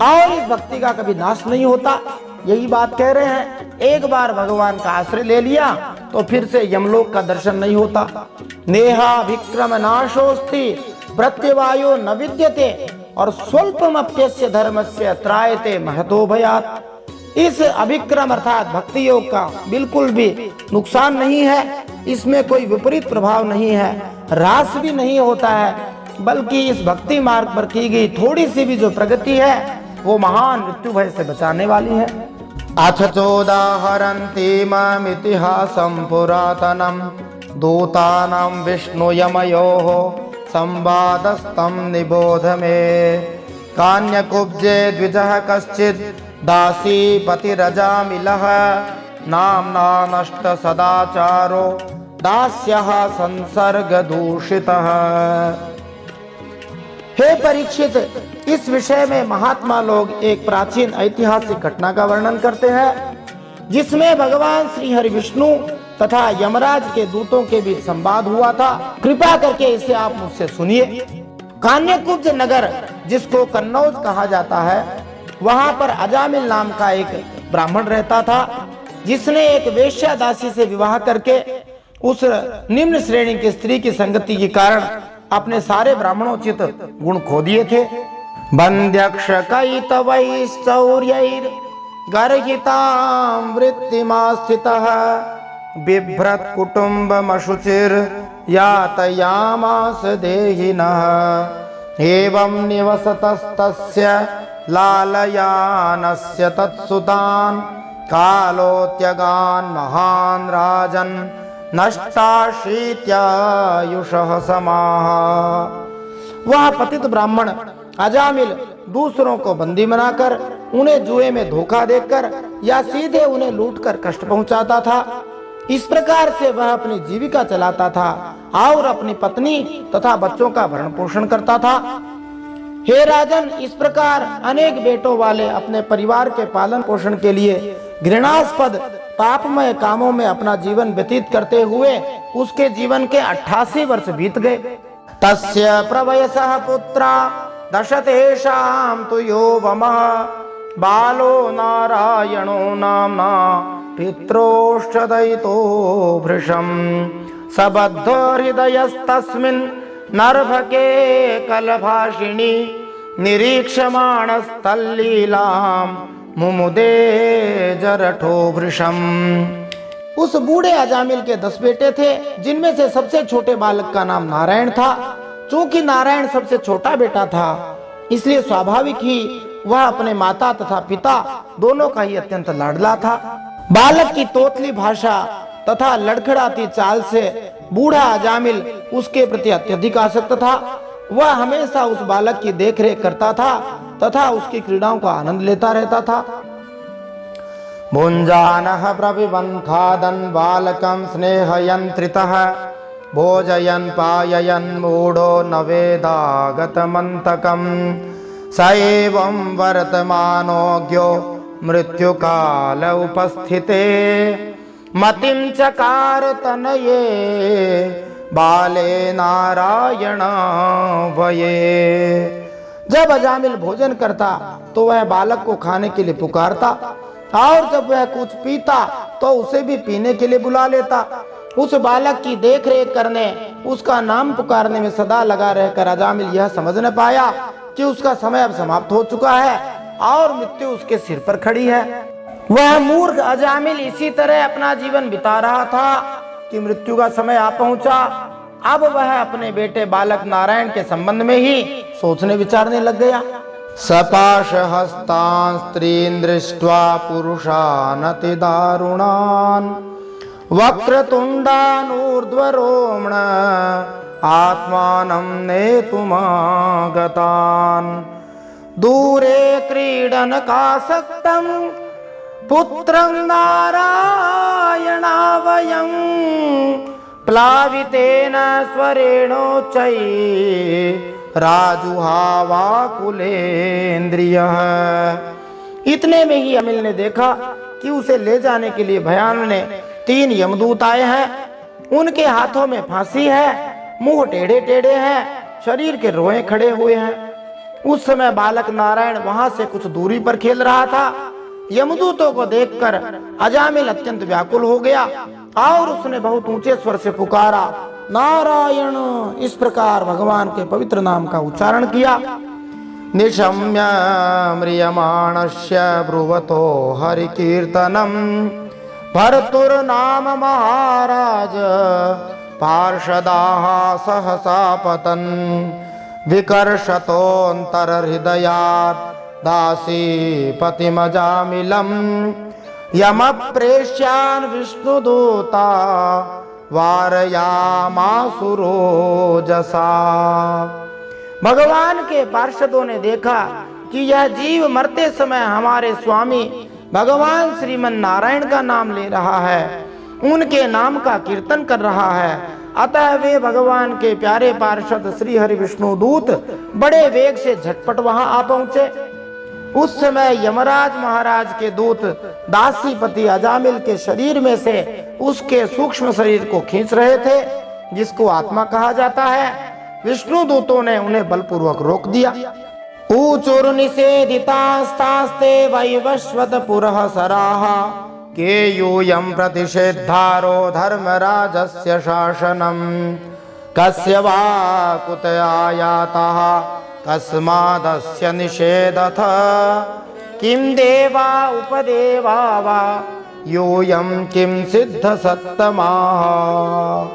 और इस भक्ति का कभी नाश नहीं होता। यही बात कह रहे हैं। एक बार भगवान का आश्रय ले लिया तो फिर से यमलोक का दर्शन नहीं होता। नेहा विक्रम नाशोस्ति प्रत्यवायो न विद्यते और स्वल्पमप्यस्य धर्मस्य त्रायते महतो भयात्। इस अभिक्रम अर्थात भक्ति योग का बिल्कुल भी नुकसान नहीं है, इसमें कोई विपरीत प्रभाव नहीं है, ह्रास भी नहीं होता है, बल्कि इस भक्ति मार्ग पर की गई थोड़ी सी भी जो प्रगति है वो महान मृत्यु भय से बचाने वाली है। अथ चोदाहरन्ति ममितिहासं पुरातनं दूतानां विष्णुयमयोः संवादस्तं निबोध मे। कान्यकुब्जे द्विजः कश्चित् दासी पतिरजामिलः नाम्ना नष्ट सदाचारो दास्यः संसर्गदूषितः। हे परीक्षित, इस विषय में महात्मा लोग एक प्राचीन ऐतिहासिक घटना का वर्णन करते हैं जिसमें भगवान श्री हरि विष्णु तथा यमराज के दूतों के बीच संवाद हुआ था। कृपा करके इसे आप मुझसे सुनिए। कान्यकुब्ज नगर जिसको कन्नौज कहा जाता है, वहां पर अजामिल नाम का एक ब्राह्मण रहता था जिसने एक वेश्या दासी से विवाह करके उस निम्न श्रेणी की स्त्री की संगति के कारण अपने सारे ब्राह्मणोचित गुण खो दिए थे। बंध्यक्ष कैतवैश्चौर्यैर् गर्हितां वृत्तिमास्थितः बिभ्रत् कुटुम्बमशुचिर् यातयामास देहिनः। एवं निवसतस्तस्य लालयानस्य तत्सुतान् कालोत्यगान् महान् राजन् नष्टाशीत्यायुषः समाः। वह पतित ब्राह्मण अजामिल दूसरों को बंदी बनाकर उन्हें जुए में धोखा देकर या सीधे उन्हें लूटकर कष्ट पहुंचाता था। इस प्रकार से वह अपनी जीविका चलाता था और अपनी पत्नी तथा बच्चों का भरण पोषण करता था। हे राजन, इस प्रकार अनेक बेटों वाले अपने परिवार के पालन पोषण के लिए घृणास्पद पापमय कामों में अपना जीवन व्यतीत करते हुए उसके जीवन के 88 वर्ष बीत गए। तस्य प्रवयसः पुत्रा दशतेषां तु योवमः बालो नारायणो नाम्ना पित्रोश्चदयितो भृशं सबद्धो हृदयस्तस्मिन् नर्भके कलभाषिणी निरीक्षमाणस्तल्लीलां मुमुदे जरठो वृषम। उस बूढ़े अजामिल के 10 बेटे थे जिनमें से सबसे छोटे बालक का नाम नारायण था। चूंकि नारायण सबसे छोटा बेटा था इसलिए स्वाभाविक ही वह अपने माता तथा पिता दोनों का ही अत्यंत लाडला था। बालक की तोतली भाषा तथा लड़खड़ाती चाल से बूढ़ा अजामिल उसके प्रति अत्यधिक आसक्त था। वह हमेशा उस बालक की देखरेख करता था तथा उसकी क्रीड़ाओं का आनंद लेता रहता था। भुञ्जानः प्रपिबन् खादन् बालकं स्नेहयन्त्रितः भोजयन् पाययन् मूढो न वेदागतमन्तकं स एवं वर्तमानोऽज्ञो मृत्युकाल उपस्थिते मतिं चकार तनये बाले नारायण वये। जब अजामिल भोजन करता तो वह बालक को खाने के लिए पुकारता और जब वह कुछ पीता तो उसे भी पीने के लिए बुला लेता। उस बालक की देखरेख करने, उसका नाम पुकारने में सदा लगा रहकर अजामिल यह समझ न पाया कि उसका समय अब समाप्त हो चुका है और मृत्यु उसके सिर पर खड़ी है। वह मूर्ख अजामिल इसी तरह अपना जीवन बिता रहा था कि मृत्यु का समय आ पहुंचा। अब वह अपने बेटे बालक नारायण के संबंध में ही सोचने विचारने लग गया। सपाशहस्तान् स्त्रीन् दृष्ट्वा पुरुषानतिदारुणान् वक्रतुण्डानूर्ध्वरोम्ण आत्मानं नेतुमागतान् दूरे क्रीडनकासक्तं पुत्रं नारायणावयं प्लावितेन स्वरेणोच्चैः राजुहावाकुलेन्द्रियः। इतने में ही अमिल ने देखा कि उसे ले जाने के लिए भयान ने 3 यमदूत आए हैं। उनके हाथों में फांसी है, मुंह टेढ़े टेढ़े हैं, शरीर के रोए खड़े हुए हैं। उस समय बालक नारायण वहां से कुछ दूरी पर खेल रहा था। यमदूतों को देखकर अजामिल अत्यंत व्याकुल हो गया और उसने बहुत ऊंचे स्वर से पुकारा, नारायण। इस प्रकार भगवान के पवित्र नाम का उच्चारण किया। निशम्य म्रियमाणस्य ब्रुवतो हरिकीर्तनम भर्तुर्नाम महाराज पार्षदाः सहसा पतन् विकर्षतोऽन्तरहृदयात् दासीपतिमजामिलं यमप्रेष्यान् विष्णुदूता वारयामासुरोजसा। भगवान के पार्षदों ने देखा कि यह जीव मरते समय हमारे स्वामी भगवान श्रीमन नारायण का नाम ले रहा है, उनके नाम का कीर्तन कर रहा है। अतः वे भगवान के प्यारे पार्षद श्री हरि विष्णु दूत बड़े वेग से झटपट वहां आ पहुंचे। उस समय यमराज महाराज के दूत दासीपति अजामिल के शरीर में से उसके सूक्ष्म शरीर को खींच रहे थे, जिसको आत्मा कहा जाता है। विष्णु दूतों ने उन्हें बलपूर्वक रोक दिया। ऊचुर्निषेधितास्तास्ते वैवस्वत पुरः सराः के यूयं प्रतिषेधारो धर्मराजस्य शासनम् कस्य वा कुतयायातः कस्मादस्य निषेधथ किं देवा उपदेवा वा यूयं किं सिद्ध सत्तमाः।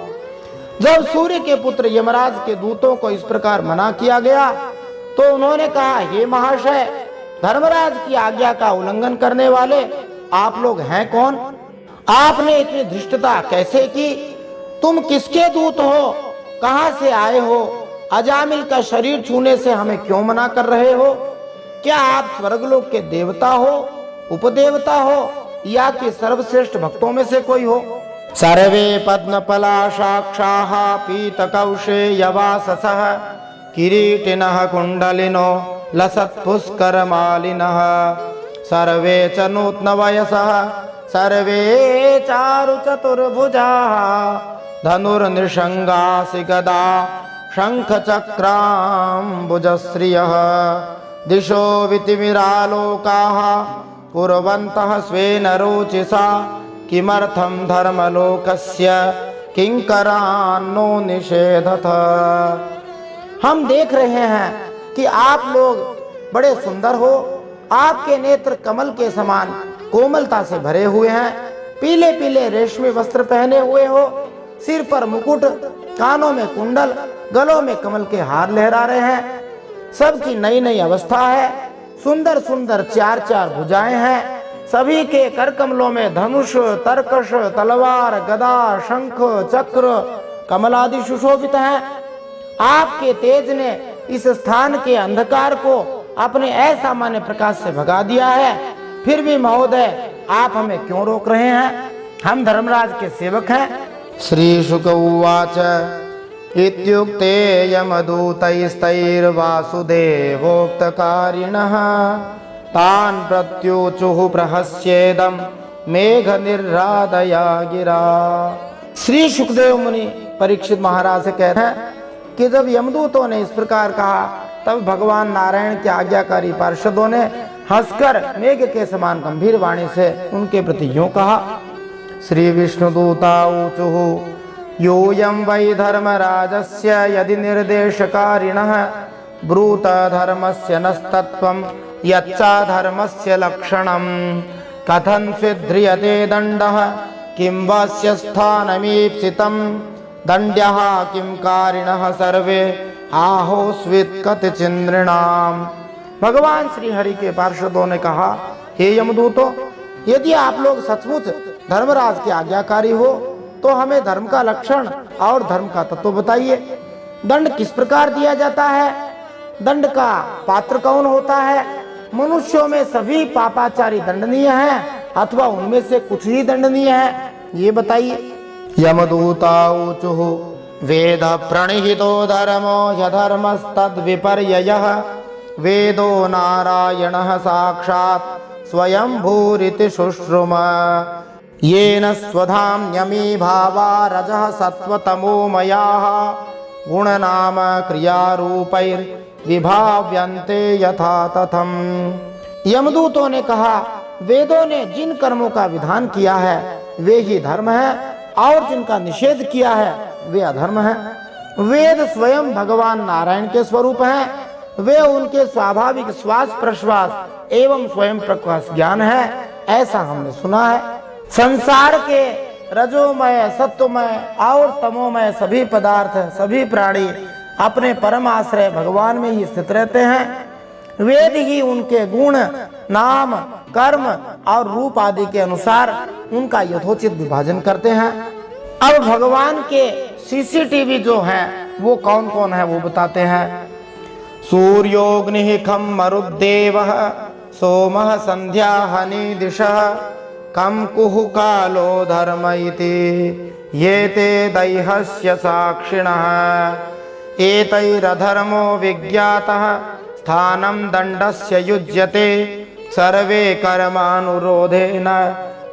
जब सूर्य के पुत्र यमराज के दूतों को इस प्रकार मना किया गया तो उन्होंने कहा, हे महाशय, धर्मराज की आज्ञा का उल्लंघन करने वाले आप लोग हैं कौन? आपने इतनी धृष्टता कैसे की? तुम किसके दूत हो? कहां से आए हो? अजामिल का शरीर छूने से हमें क्यों मना कर रहे हो? क्या आप स्वर्गलोक के देवता हो, उपदेवता हो, या कि सर्वश्रेष्ठ भक्तों में से कोई हो? सर्वे पद्मपलाशाक्षाः पीतकौशेयवाससः किरीटिनः कुण्डलिनो लसत्पुष्करमालिनः सर्वे च नूत्नवयसः सर्वे चारुचतुर्भुजाः धनुर्निषङ्गासि गदा शङ्खचक्राम्बुजश्रियः दिशो वितिमिरालोकाः कुर्वन्तः स्वेन रोचिषा किमर्थं धर्मलोकस्य किंकरान्नो निषेधथ। हम देख रहे हैं कि आप लोग बड़े सुंदर हो। आपके नेत्र कमल के समान कोमलता से भरे हुए हैं। पीले पीले रेशमी वस्त्र पहने हुए हो, सिर पर मुकुट, कानों में कुंडल, गलों में कमल के हार लहरा रहे हैं। सबकी नई नई अवस्था है। सुंदर सुंदर 4-4 भुजाएं हैं। सभी के कर कमलों में धनुष, तरकश, तलवार, गदा, शंख, चक्र, कमल आदि सुशोभित हैं। आपके तेज ने इस स्थान के अंधकार को अपने असामान्य प्रकाश से भगा दिया है। फिर भी महोदय, आप हमें क्यों रोक रहे हैं? हम धर्मराज के सेवक हैं। श्री शुक उवाच इत्युक्ते यमदूतैस्तैर्वासुदेवोक्तकारिणः तान् प्रत्युचुः प्रहस्येदं मेघ निर्रादया गिरा। श्री सुखदेव मुनि परीक्षित महाराज से कहते हैं कि जब यमदूतों ने इस प्रकार कहा तब भगवान नारायण के आज्ञाकारी पार्षदों ने हंसकर मेघ के समान गंभीर वाणी से उनके प्रति यूं कहा। श्री विष्णुदूता ऊचुः योऽयं वै धर्मराजस्य यदि निर्देशकारिणः ब्रूत धर्मस्य नस्तत्वं यच्चा धर्मस्य लक्षणं कथं स्विद्ध्रियते दण्डः किं वास्य स्थानमीप्सितं दण्ड्यः किं कारिणः सर्वे आहोस्वित् कतिचिन्द्रिणां भगवान श्री हरि के पार्षदों ने कहा, हे यमदूतों, यदि आप लोग सचमुच धर्मराज के आज्ञाकारी हो तो हमें धर्म का लक्षण और धर्म का तत्व बताइए। दंड किस प्रकार दिया जाता है? दंड का पात्र कौन होता है? मनुष्यों में सभी पापाचारी दंडनीय हैं अथवा उनमें से कुछ ही दंडनीय है, ये बताइए। यमदूता ऊचुः वेद प्रणिहितो धर्मो यधर्मस्तद विपर्ययः वेदो नारायणः साक्षात् स्वयं भूरिति शुश्रुम येन स्वधाम्यमी भावा रजः सत्वतमो मयाः गुणनाम क्रियारूपैर्विभाव्यन्ते यथा तथम। यमदूतों ने कहा, वेदों ने जिन कर्मों का विधान किया है वे ही धर्म है और जिनका निषेध किया है वे अधर्म है। वेद स्वयं भगवान नारायण के स्वरूप हैं, वे उनके स्वाभाविक श्वास प्रश्वास एवं स्वयं प्रकाश ज्ञान है, ऐसा हमने सुना है। संसार के रजोमय, सत्वमय और तमोमय सभी पदार्थ, सभी प्राणी अपने परम आश्रय भगवान में ही स्थित रहते हैं। वेद ही उनके गुण, नाम, कर्म और रूप आदि के अनुसार उनका यथोचित विभाजन करते हैं। अब भगवान के सीसीटीवी जो हैं वो कौन कौन है वो बताते हैं। सूर्योग्निः खं मरुद्देवः सोमः संध्या हनि दिशः कं कुहु कालो धर्म इति ये ते दैहस्य साक्षिणः एतैरधर्मो विज्ञातः स्थानं दण्डस्य युज्यते सर्वे कर्मानुरोधेन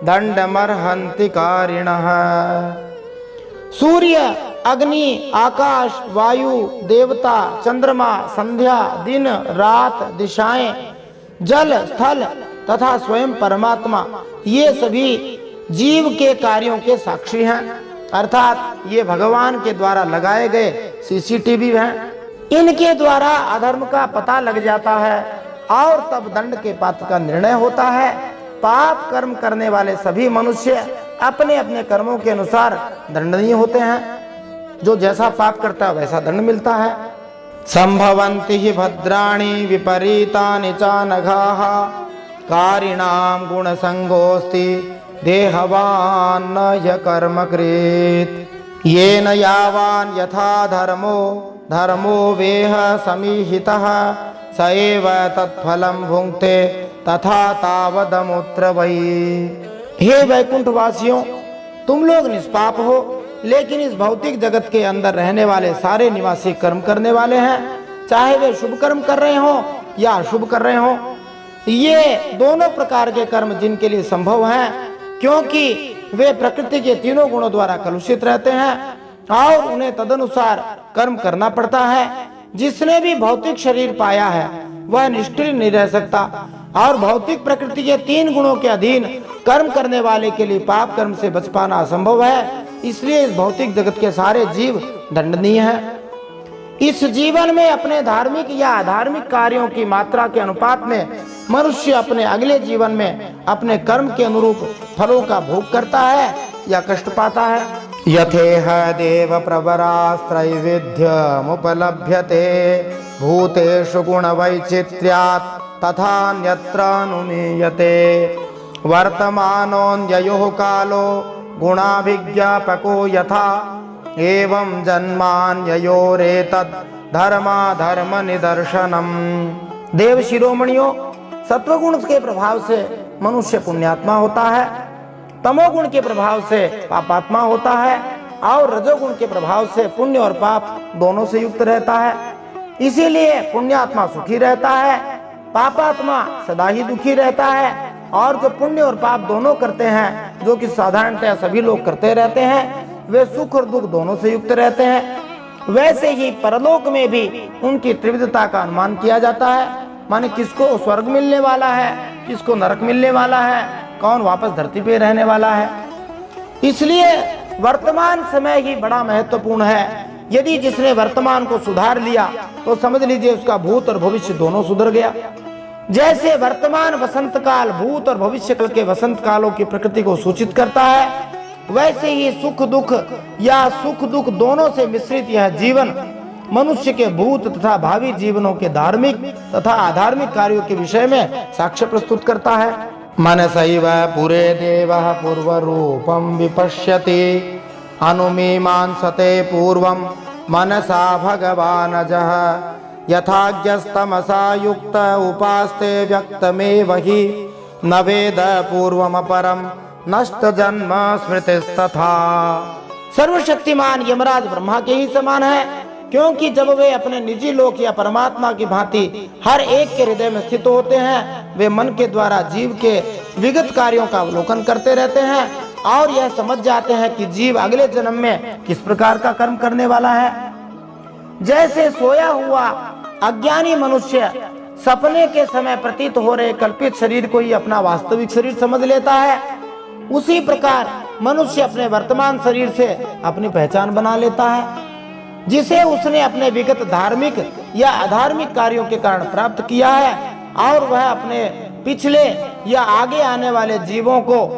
दण्डमर्हन्ति कारिणः। सूर्य, अग्नि, आकाश, वायु, देवता, चंद्रमा, संध्या, दिन, रात, दिशाएं, जल, स्थल तथा स्वयं परमात्मा, ये सभी जीव के कार्यों के साक्षी हैं, अर्थात ये भगवान के द्वारा लगाए गए सीसीटीवी हैं। इनके द्वारा अधर्म का पता लग जाता है और तब दंड के पात्र का निर्णय होता है। पाप कर्म करने वाले सभी मनुष्य अपने अपने कर्मों के अनुसार दंडनीय होते हैं। जो जैसा पाप करता है वैसा दंड मिलता है। संभवन्ति हि भद्राणि विपरीतानि च नघाः कारिणां गुणसंगोऽस्ति देहवान् न य कर्म कृत् येन यावान् यथा धर्मो वेह समीहितः स एव तत्फलं भुङ्क्ते तथा तावदमुत्र वै। हे वैकुंठ वासियों, तुम लोग निष्पाप हो, लेकिन इस भौतिक जगत के अंदर रहने वाले सारे निवासी कर्म करने वाले हैं, चाहे वे शुभ कर्म कर रहे हो या अशुभ कर रहे हो। ये दोनों प्रकार के कर्म जिनके लिए संभव हैं, क्योंकि वे प्रकृति के तीनों गुणों द्वारा कलुषित रहते हैं और उन्हें तदनुसार कर्म करना पड़ता है। जिसने भी भौतिक शरीर पाया है वह निष्क्रिय नहीं रह सकता और भौतिक प्रकृति के तीन गुणों के अधीन कर्म करने वाले के लिए पाप कर्म से बच पाना असंभव है। इसलिए इस भौतिक जगत के सारे जीव दंडनीय हैं। इस जीवन में अपने धार्मिक या अधार्मिक कार्यों की मात्रा के अनुपात में मनुष्य अपने अगले जीवन में अपने कर्म के अनुरूप फलों का भोग करता है या कष्ट पाता है। यथेह देव प्रवरास्त्रैविध्यमुपलभ्यते भूतेषु गुणवैचित्र्यात् तथान्यत्रानुमीयते वर्तमानोऽन्ययोः कालो गुणाभिज्ञापको यथा एवं जन्मान्ययोरेतद् धर्माधर्म निदर्शनम्। देव शिरोमणियों, सत्वगुण के प्रभाव से मनुष्य पुण्यात्मा होता है, तमोगुण के प्रभाव से पापात्मा होता है और रजोगुण के प्रभाव से पुण्य और पाप दोनों से युक्त रहता है। इसीलिए पुण्यात्मा सुखी रहता है, पापात्मा सदा ही दुखी रहता है और जो पुण्य और पाप दोनों करते हैं, जो कि साधारणतः सभी लोग करते रहते हैं, वे सुख और दुख दोनों से युक्त रहते हैं। वैसे ही परलोक में भी उनकी त्रिविधता का अनुमान किया जाता है, माने किसको स्वर्ग मिलने वाला है, किसको नरक मिलने वाला है, कौन वापस धरती पे रहने वाला है। इसलिए वर्तमान समय ही बड़ा महत्वपूर्ण है। यदि जिसने वर्तमान को सुधार लिया तो समझ लीजिए उसका भूत और भविष्य दोनों सुधर गया। जैसे वर्तमान वसंत काल भूत और भविष्य काल के वसंत कालों की प्रकृति को सूचित करता है, वैसे ही सुख दुख या सुख दुख दोनों से मिश्रित यह जीवन मनुष्य के भूत तथा भावी जीवनों के धार्मिक तथा अधार्मिक कार्यों के विषय में साक्ष्य प्रस्तुत करता है। मनसैव पुरे देवः पूर्व रूपम विपश्यति अनुमीमांसते पूर्वम मनसा भगवानजः यथाज्ञस्तमसा युक्त उपास्ते व्यक्तमेव हि न वेद पूर्वमपरम नष्ट जन्म स्मृतिस्तथा। सर्वशक्तिमान यमराज ब्रह्मा के ही समान है, क्योंकि जब वे अपने निजी लोक या परमात्मा की भांति हर एक के हृदय में स्थित होते हैं, वे मन के द्वारा जीव के विगत कार्यों का अवलोकन करते रहते हैं और यह समझ जाते हैं कि जीव अगले जन्म में किस प्रकार का कर्म करने वाला है। जैसे सोया हुआ अज्ञानी मनुष्य सपने के समय प्रतीत हो रहे कल्पित शरीर को ही अपना वास्तविक शरीर समझ लेता है, उसी प्रकार मनुष्य अपने वर्तमान शरीर से अपनी पहचान बना लेता है, जिसे उसने अपने विगत धार्मिक या अधार्मिक कार्यों के कारण प्राप्त किया है, और वह अपने पिछले या आगे आने वाले जीवों को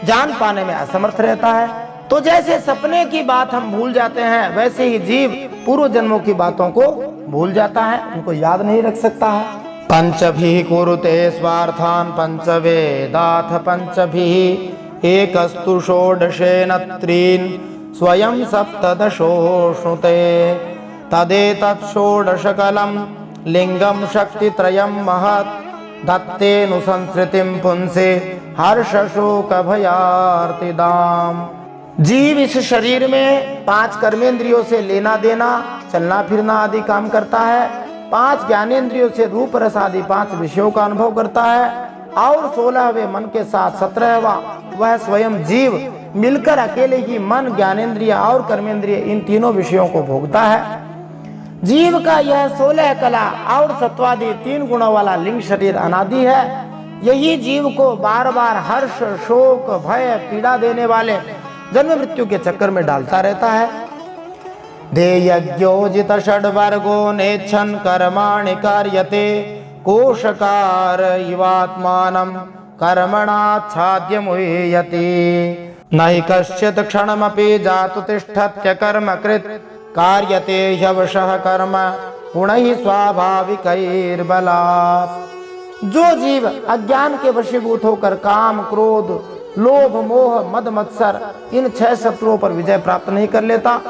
जान पाने में असमर्थ रहता है। तो जैसे सपने की बात हम भूल जाते हैं, वैसे ही जीव पूर्व जन्मों की बातों को भूल जाता है, उनको याद नहीं रख सकता है। पंचभिः कुरुते स्वार्थान् पंचवेदाथ पंचभिः एकस्तु षोडशेन त्रीन् स्वयं सप्तदशोऽश्नुते तदेतत् षोडशकलं लिंगम शक्तित्रयं महत् धत्तेऽनुसंसृतिं पुंसि हर्षशोक भयार्तिदाम्। जीव इस शरीर में 5 कर्मेंद्रियों से लेना देना, चलना फिरना आदि काम करता है, 5 ज्ञानेंद्रियों से रूप रस आदि 5 विषयों का अनुभव करता है, और 16वें मन के साथ 17वां वह स्वयं जीव मिलकर अकेले ही मन, ज्ञानेंद्रिय और कर्मेंद्रिय इन तीनों विषयों को भोगता है। जीव का यह 16 कला और सत्वादि 3 गुणों वाला लिंग शरीर अनादि है। यही जीव को बार बार हर्ष, शोक, भय, पीड़ा देने वाले जन्म मृत्यु के चक्कर में डालता रहता है। देयज्ञोजित षड्वर्गो नेच्छन् कर्माणि कार्यते कोशकार इवात्मानं कर्मणाच्छाद्य मुह्यति नहि कश्चित् क्षणमपि जातु तिष्ठत्य कर्मकृत् कार्यते ह्यवशः कर्म गुणैः स्वाभाविकैर्बलात्। जो जीव अज्ञान के वशीभूत होकर काम, क्रोध, लोभ, मोह, मद, मत्सर इन 6 शत्रुओं पर विजय प्राप्त नहीं कर लेता,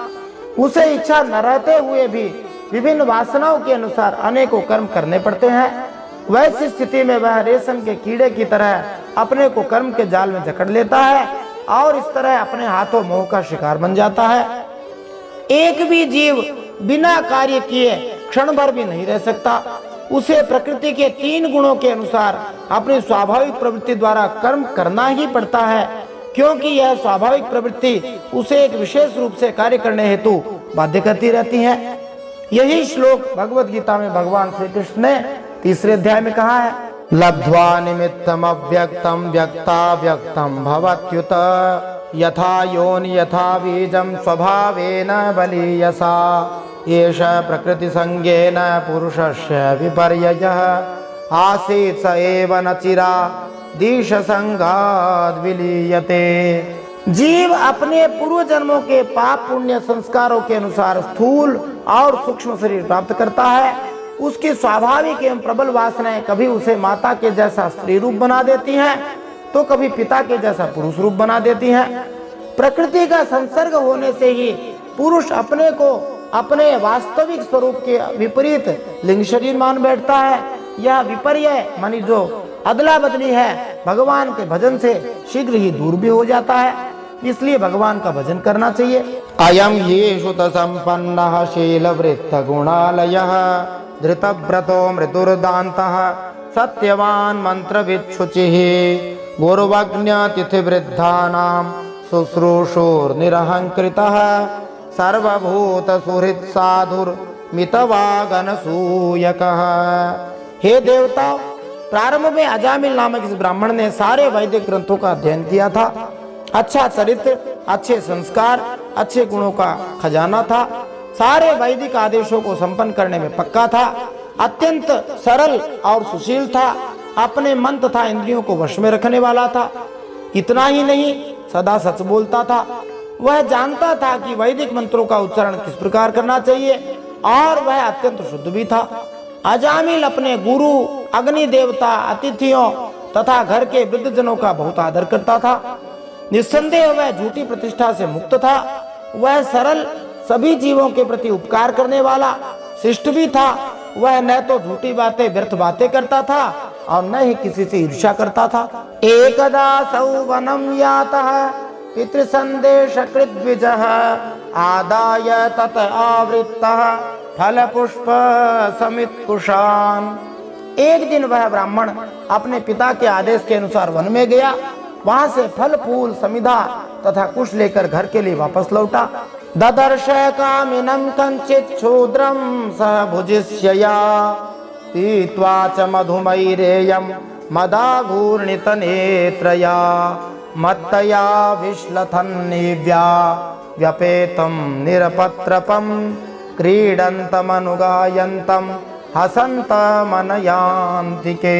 उसे इच्छा न रहते हुए भी विभिन्न वासनाओं के अनुसार अनेकों कर्म करने पड़ते हैं। वैसी स्थिति में वह रेशम के कीड़े की तरह अपने को कर्म के जाल में जकड़ लेता है और इस तरह अपने हाथों मोह का शिकार बन जाता है। एक भी जीव बिना कार्य किए क्षण भर भी नहीं रह सकता। उसे प्रकृति के 3 गुणों के अनुसार अपनी स्वाभाविक प्रवृत्ति द्वारा कर्म करना ही पड़ता है, क्योंकि यह स्वाभाविक प्रवृत्ति उसे एक विशेष रूप से कार्य करने हेतु बाध्य करती रहती है। यही श्लोक भगवत गीता में भगवान श्री कृष्ण ने 3रे अध्याय में कहा है, लब्ध्वा निमित्तम अव्यक्तम व्यक्ता व्यक्तम भवत्युत यथा योनि यथा बीजम स्वभावेन बलीयसा एष प्रकृति संज्ञेन पुरुषस्य विपर्ययः आसीत् स एव न चिरा दीश संगाद विलीयते। जीव अपने पूर्व जन्मों के पाप पुण्य संस्कारों के अनुसार स्थूल और सूक्ष्म शरीर प्राप्त करता है। उसकी स्वाभाविक एवं प्रबल वासनाएं कभी उसे माता के जैसा स्त्री रूप बना देती हैं, तो कभी पिता के जैसा पुरुष रूप बना देती हैं। प्रकृति का संसर्ग होने से ही पुरुष अपने को अपने वास्तविक स्वरूप के विपरीत लिंग शरीर मान बैठता है। यह विपर्य मानी जो अदला बदली है, भगवान के भजन से शीघ्र ही दूर भी हो जाता है। इसलिए भगवान का भजन करना चाहिए। अयम ये श्रुत संपन्नः शीलवृत्त गुणालयः धृतव्रतो मृदुर्दान्तः सत्यवान मंत्र विच्छुचिः गुरुवज्ञतिथि वृद्धानां शुश्रूषुर्निरहंकृतः सर्वभूत सुहृत् साधुर मितवागन सूयकः। हे देवता, प्रारंभ में अजामिल नामक इस ब्राह्मण ने सारे वैदिक ग्रंथों का अध्ययन किया था। अच्छा चरित्र, अच्छे संस्कार, अच्छे गुणों का खजाना था। सारे वैदिक आदेशों को संपन्न करने में पक्का था। अत्यंत सरल और सुशील था। अपने मन तथा इंद्रियों को वश में रखने वाला था। इतना ही नहीं, सदा सच बोलता था। वह जानता था कि वैदिक मंत्रों का उच्चारण किस प्रकार करना चाहिए और वह अत्यंत शुद्ध भी था। अजामिल अपने गुरु, अग्नि देवता, अतिथियों तथा घर के वृद्धजनों का बहुत आदर करता था। निस्संदेह वह झूठी प्रतिष्ठा से मुक्त था। वह सरल, सभी जीवों के प्रति उपकार करने वाला, शिष्ट भी था। वह न तो झूठी बातें, व्यर्थ बातें करता था और न ही किसी से ईर्ष्या करता था। एकदा सौ वनम यातः पितृसंदेश कृद्विजः आदाय तत आवृत्तः फल पुष्प समित कुशान। एक दिन वह ब्राह्मण अपने पिता के आदेश के अनुसार वन में गया। वहां से फल फूल समिधा तथा कुश लेकर घर के लिए वापस लौटा। ददर्श कामिनं कंचित क्षुद्रं सह भुजिष्यया पीत्वा च मधुमैरेयं मदाघूर्णित नेत्रया मत्तया विश्लथन्निव्या व्यपेतं निरपत्रपं क्रीडन्तमनुगायन्तं हसन्तमनयान्तिके।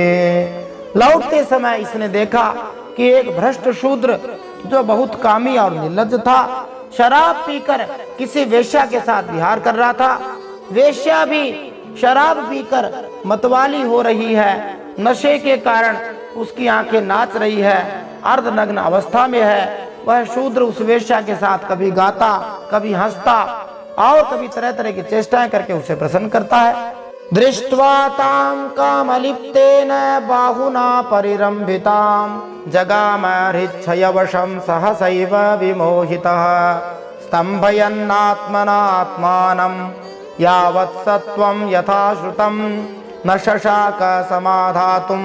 लौटते समय इसने देखा कि एक भ्रष्ट शूद्र जो बहुत कामी और निर्लज्ज था, शराब पीकर किसी वेश्या के साथ विहार कर रहा था। वेश्या भी शराब पीकर मतवाली हो रही है। नशे के कारण उसकी आंखें नाच रही है, अर्धनग्न अवस्था में है। वह शूद्र उस वेश्या के साथ कभी गाता, कभी हंसता और कभी तरह तरह की चेष्टाएं करके उसे प्रसन्न करता है। दृष्ट्वा तां कामलिप्तेन बाहुना परिरंभितां जगाम हृच्छयवशं सहसैव विमोहितः स्तम्भयन्नात्मनात्मानं यावत् सत्वं यथा श्रुतं न शशाक समाधातुं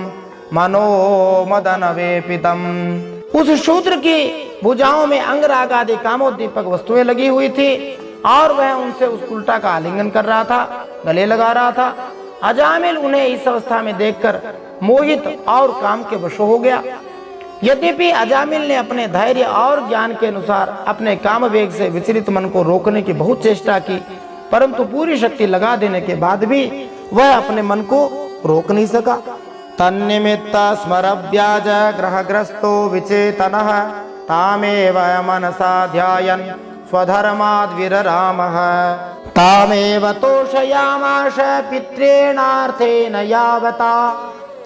मनो मदनवेपितम्। उस शूद्र की भुजाओं में अंगराग आदि कामोद्दीपक वस्तुएं लगी हुई थी और वह उनसे उस उल्टा का आलिंगन कर रहा था, गले लगा रहा था। अजामिल उन्हें इस अवस्था में देखकर मोहित और काम के वश हो गया। यद्यपि अजामिल ने अपने धैर्य और ज्ञान के अनुसार अपने काम वेग से विचलित मन को रोकने की बहुत चेष्टा की, परंतु पूरी शक्ति लगा देने के बाद भी वह अपने मन को रोक नहीं सका। तन्निमित्त स्मरव्याज ग्रहग्रस्तो विचेतनः तामेव मनसा ध्यायन् स्वधर्माद् विररामः तामेव तोषयामाश पित्रेणार्थेन यावता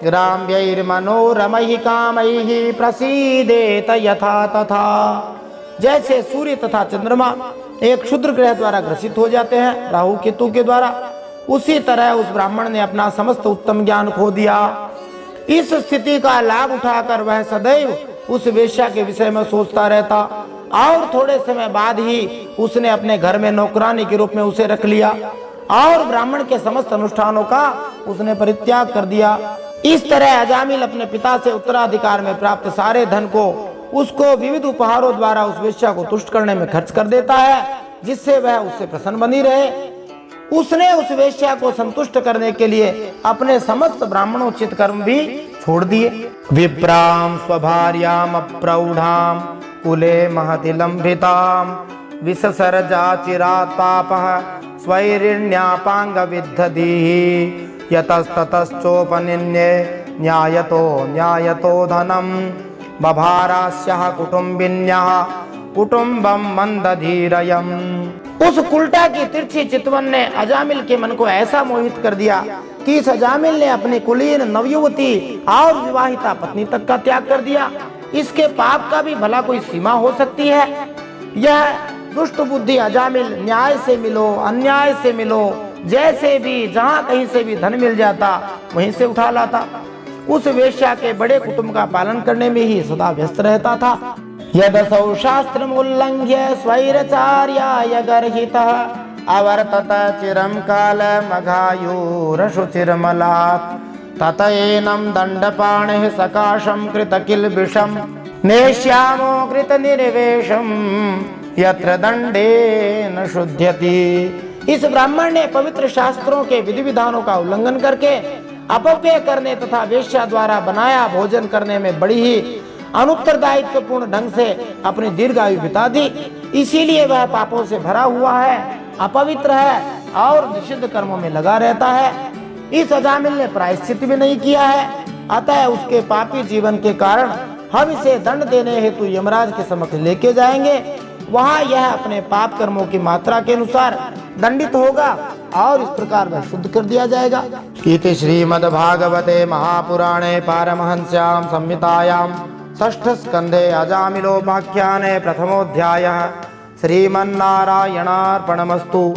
ग्राम्यैर्मनोरमैः कामैः प्रसीदेत यथा तथा। जैसे सूर्य तथा चंद्रमा एक क्षुद्र ग्रह द्वारा ग्रसित हो जाते हैं राहु केतु के द्वारा, उसी तरह उस ब्राह्मण ने अपना समस्त उत्तम ज्ञान खो दिया। इस स्थिति का लाभ उठाकर वह सदैव उस वेश्या के विषय में सोचता रहता और थोड़े समय बाद ही उसने अपने घर में नौकरानी के रूप में उसे रख लिया और ब्राह्मण के समस्त अनुष्ठानों का उसने परित्याग कर दिया। इस तरह अजामिल अपने पिता से उत्तराधिकार में प्राप्त सारे धन को उसको विविध उपहारों द्वारा उस वेश्या को तुष्ट करने में खर्च कर देता है, जिससे वह उससे प्रसन्न बनी रहे। उसने उस वेश्या को संतुष्ट करने के लिए अपने समस्त ब्राह्मणोचित कर्म भी छोड़ दिए। विप्राम स्वभार्याम अप्रौढ़ाम कुले महति लंबिताम विससर्जा चिरात् पापः स्वैरिण्यापांग विद्धतिः यतस्ततश्चोपनिन्ये न्यायतो धनम बभारास्यः कुटुम्बिन्यः कुटुम्बं मंदधीरयम्। उस कुल्टा की तिरछी चितवन ने अजामिल के मन को ऐसा मोहित कर दिया कि इस अजामिल ने अपनी कुलीन नवयुवती और विवाहिता पत्नी तक का त्याग कर दिया। इसके पाप का भी भला कोई सीमा हो सकती है? यह दुष्ट बुद्धि अजामिल न्याय से मिलो अन्याय से मिलो, जैसे भी जहाँ कहीं से भी धन मिल जाता वहीं से उठा लाता। उस वेश्या के बड़े कुटुंब का पालन करने में ही सदा व्यस्त रहता था। यदसौ शास्त्रम् उल्लंघ्य स्वैरचार्याय गर्हितः अवर्तत चिरं कालमघायुरशुचिर्मलात् ततएनं दण्डपाणिः सकाशं कृतकिल्बिषं नेष्यामो कृतनिर्वेशं यत्र दण्डेन शुध्यति। इस ब्राह्मण ने पवित्र शास्त्रों के विधि विधानों का उल्लंघन करके अपव्यय करने तथा वेश्या द्वारा बनाया भोजन करने में बड़ी ही अनुत्तरदायित्व पूर्ण ढंग से अपनी दीर्घायु बिता दी। इसीलिए वह पापों से भरा हुआ है, अपवित्र है और निषिद्ध कर्मों में लगा रहता है। इस अजामिल ने प्रायश्चित भी नहीं किया है, अतः उसके पापी जीवन के कारण हम इसे दंड देने हेतु यमराज के समक्ष लेके जाएंगे। वहां यह अपने पाप कर्मों की मात्रा के अनुसार दंडित होगा और इस प्रकार वह शुद्ध कर दिया जाएगा। इति श्रीमद्भागवते महापुराणे पारमहंस्यां संहितायां षष्ठ स्कंधे अजामिलोपाख्याने प्रथमोऽध्यायः श्रीमन्नारायणार्पणमस्तु।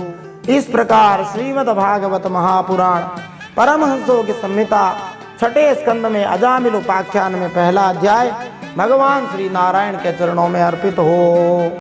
इस प्रकार श्रीमद्भागवत महापुराण परमहंसों की संहिता छठे स्कंद में अजामिल उपाख्यान में पहला अध्याय भगवान श्री नारायण के चरणों में अर्पित हो।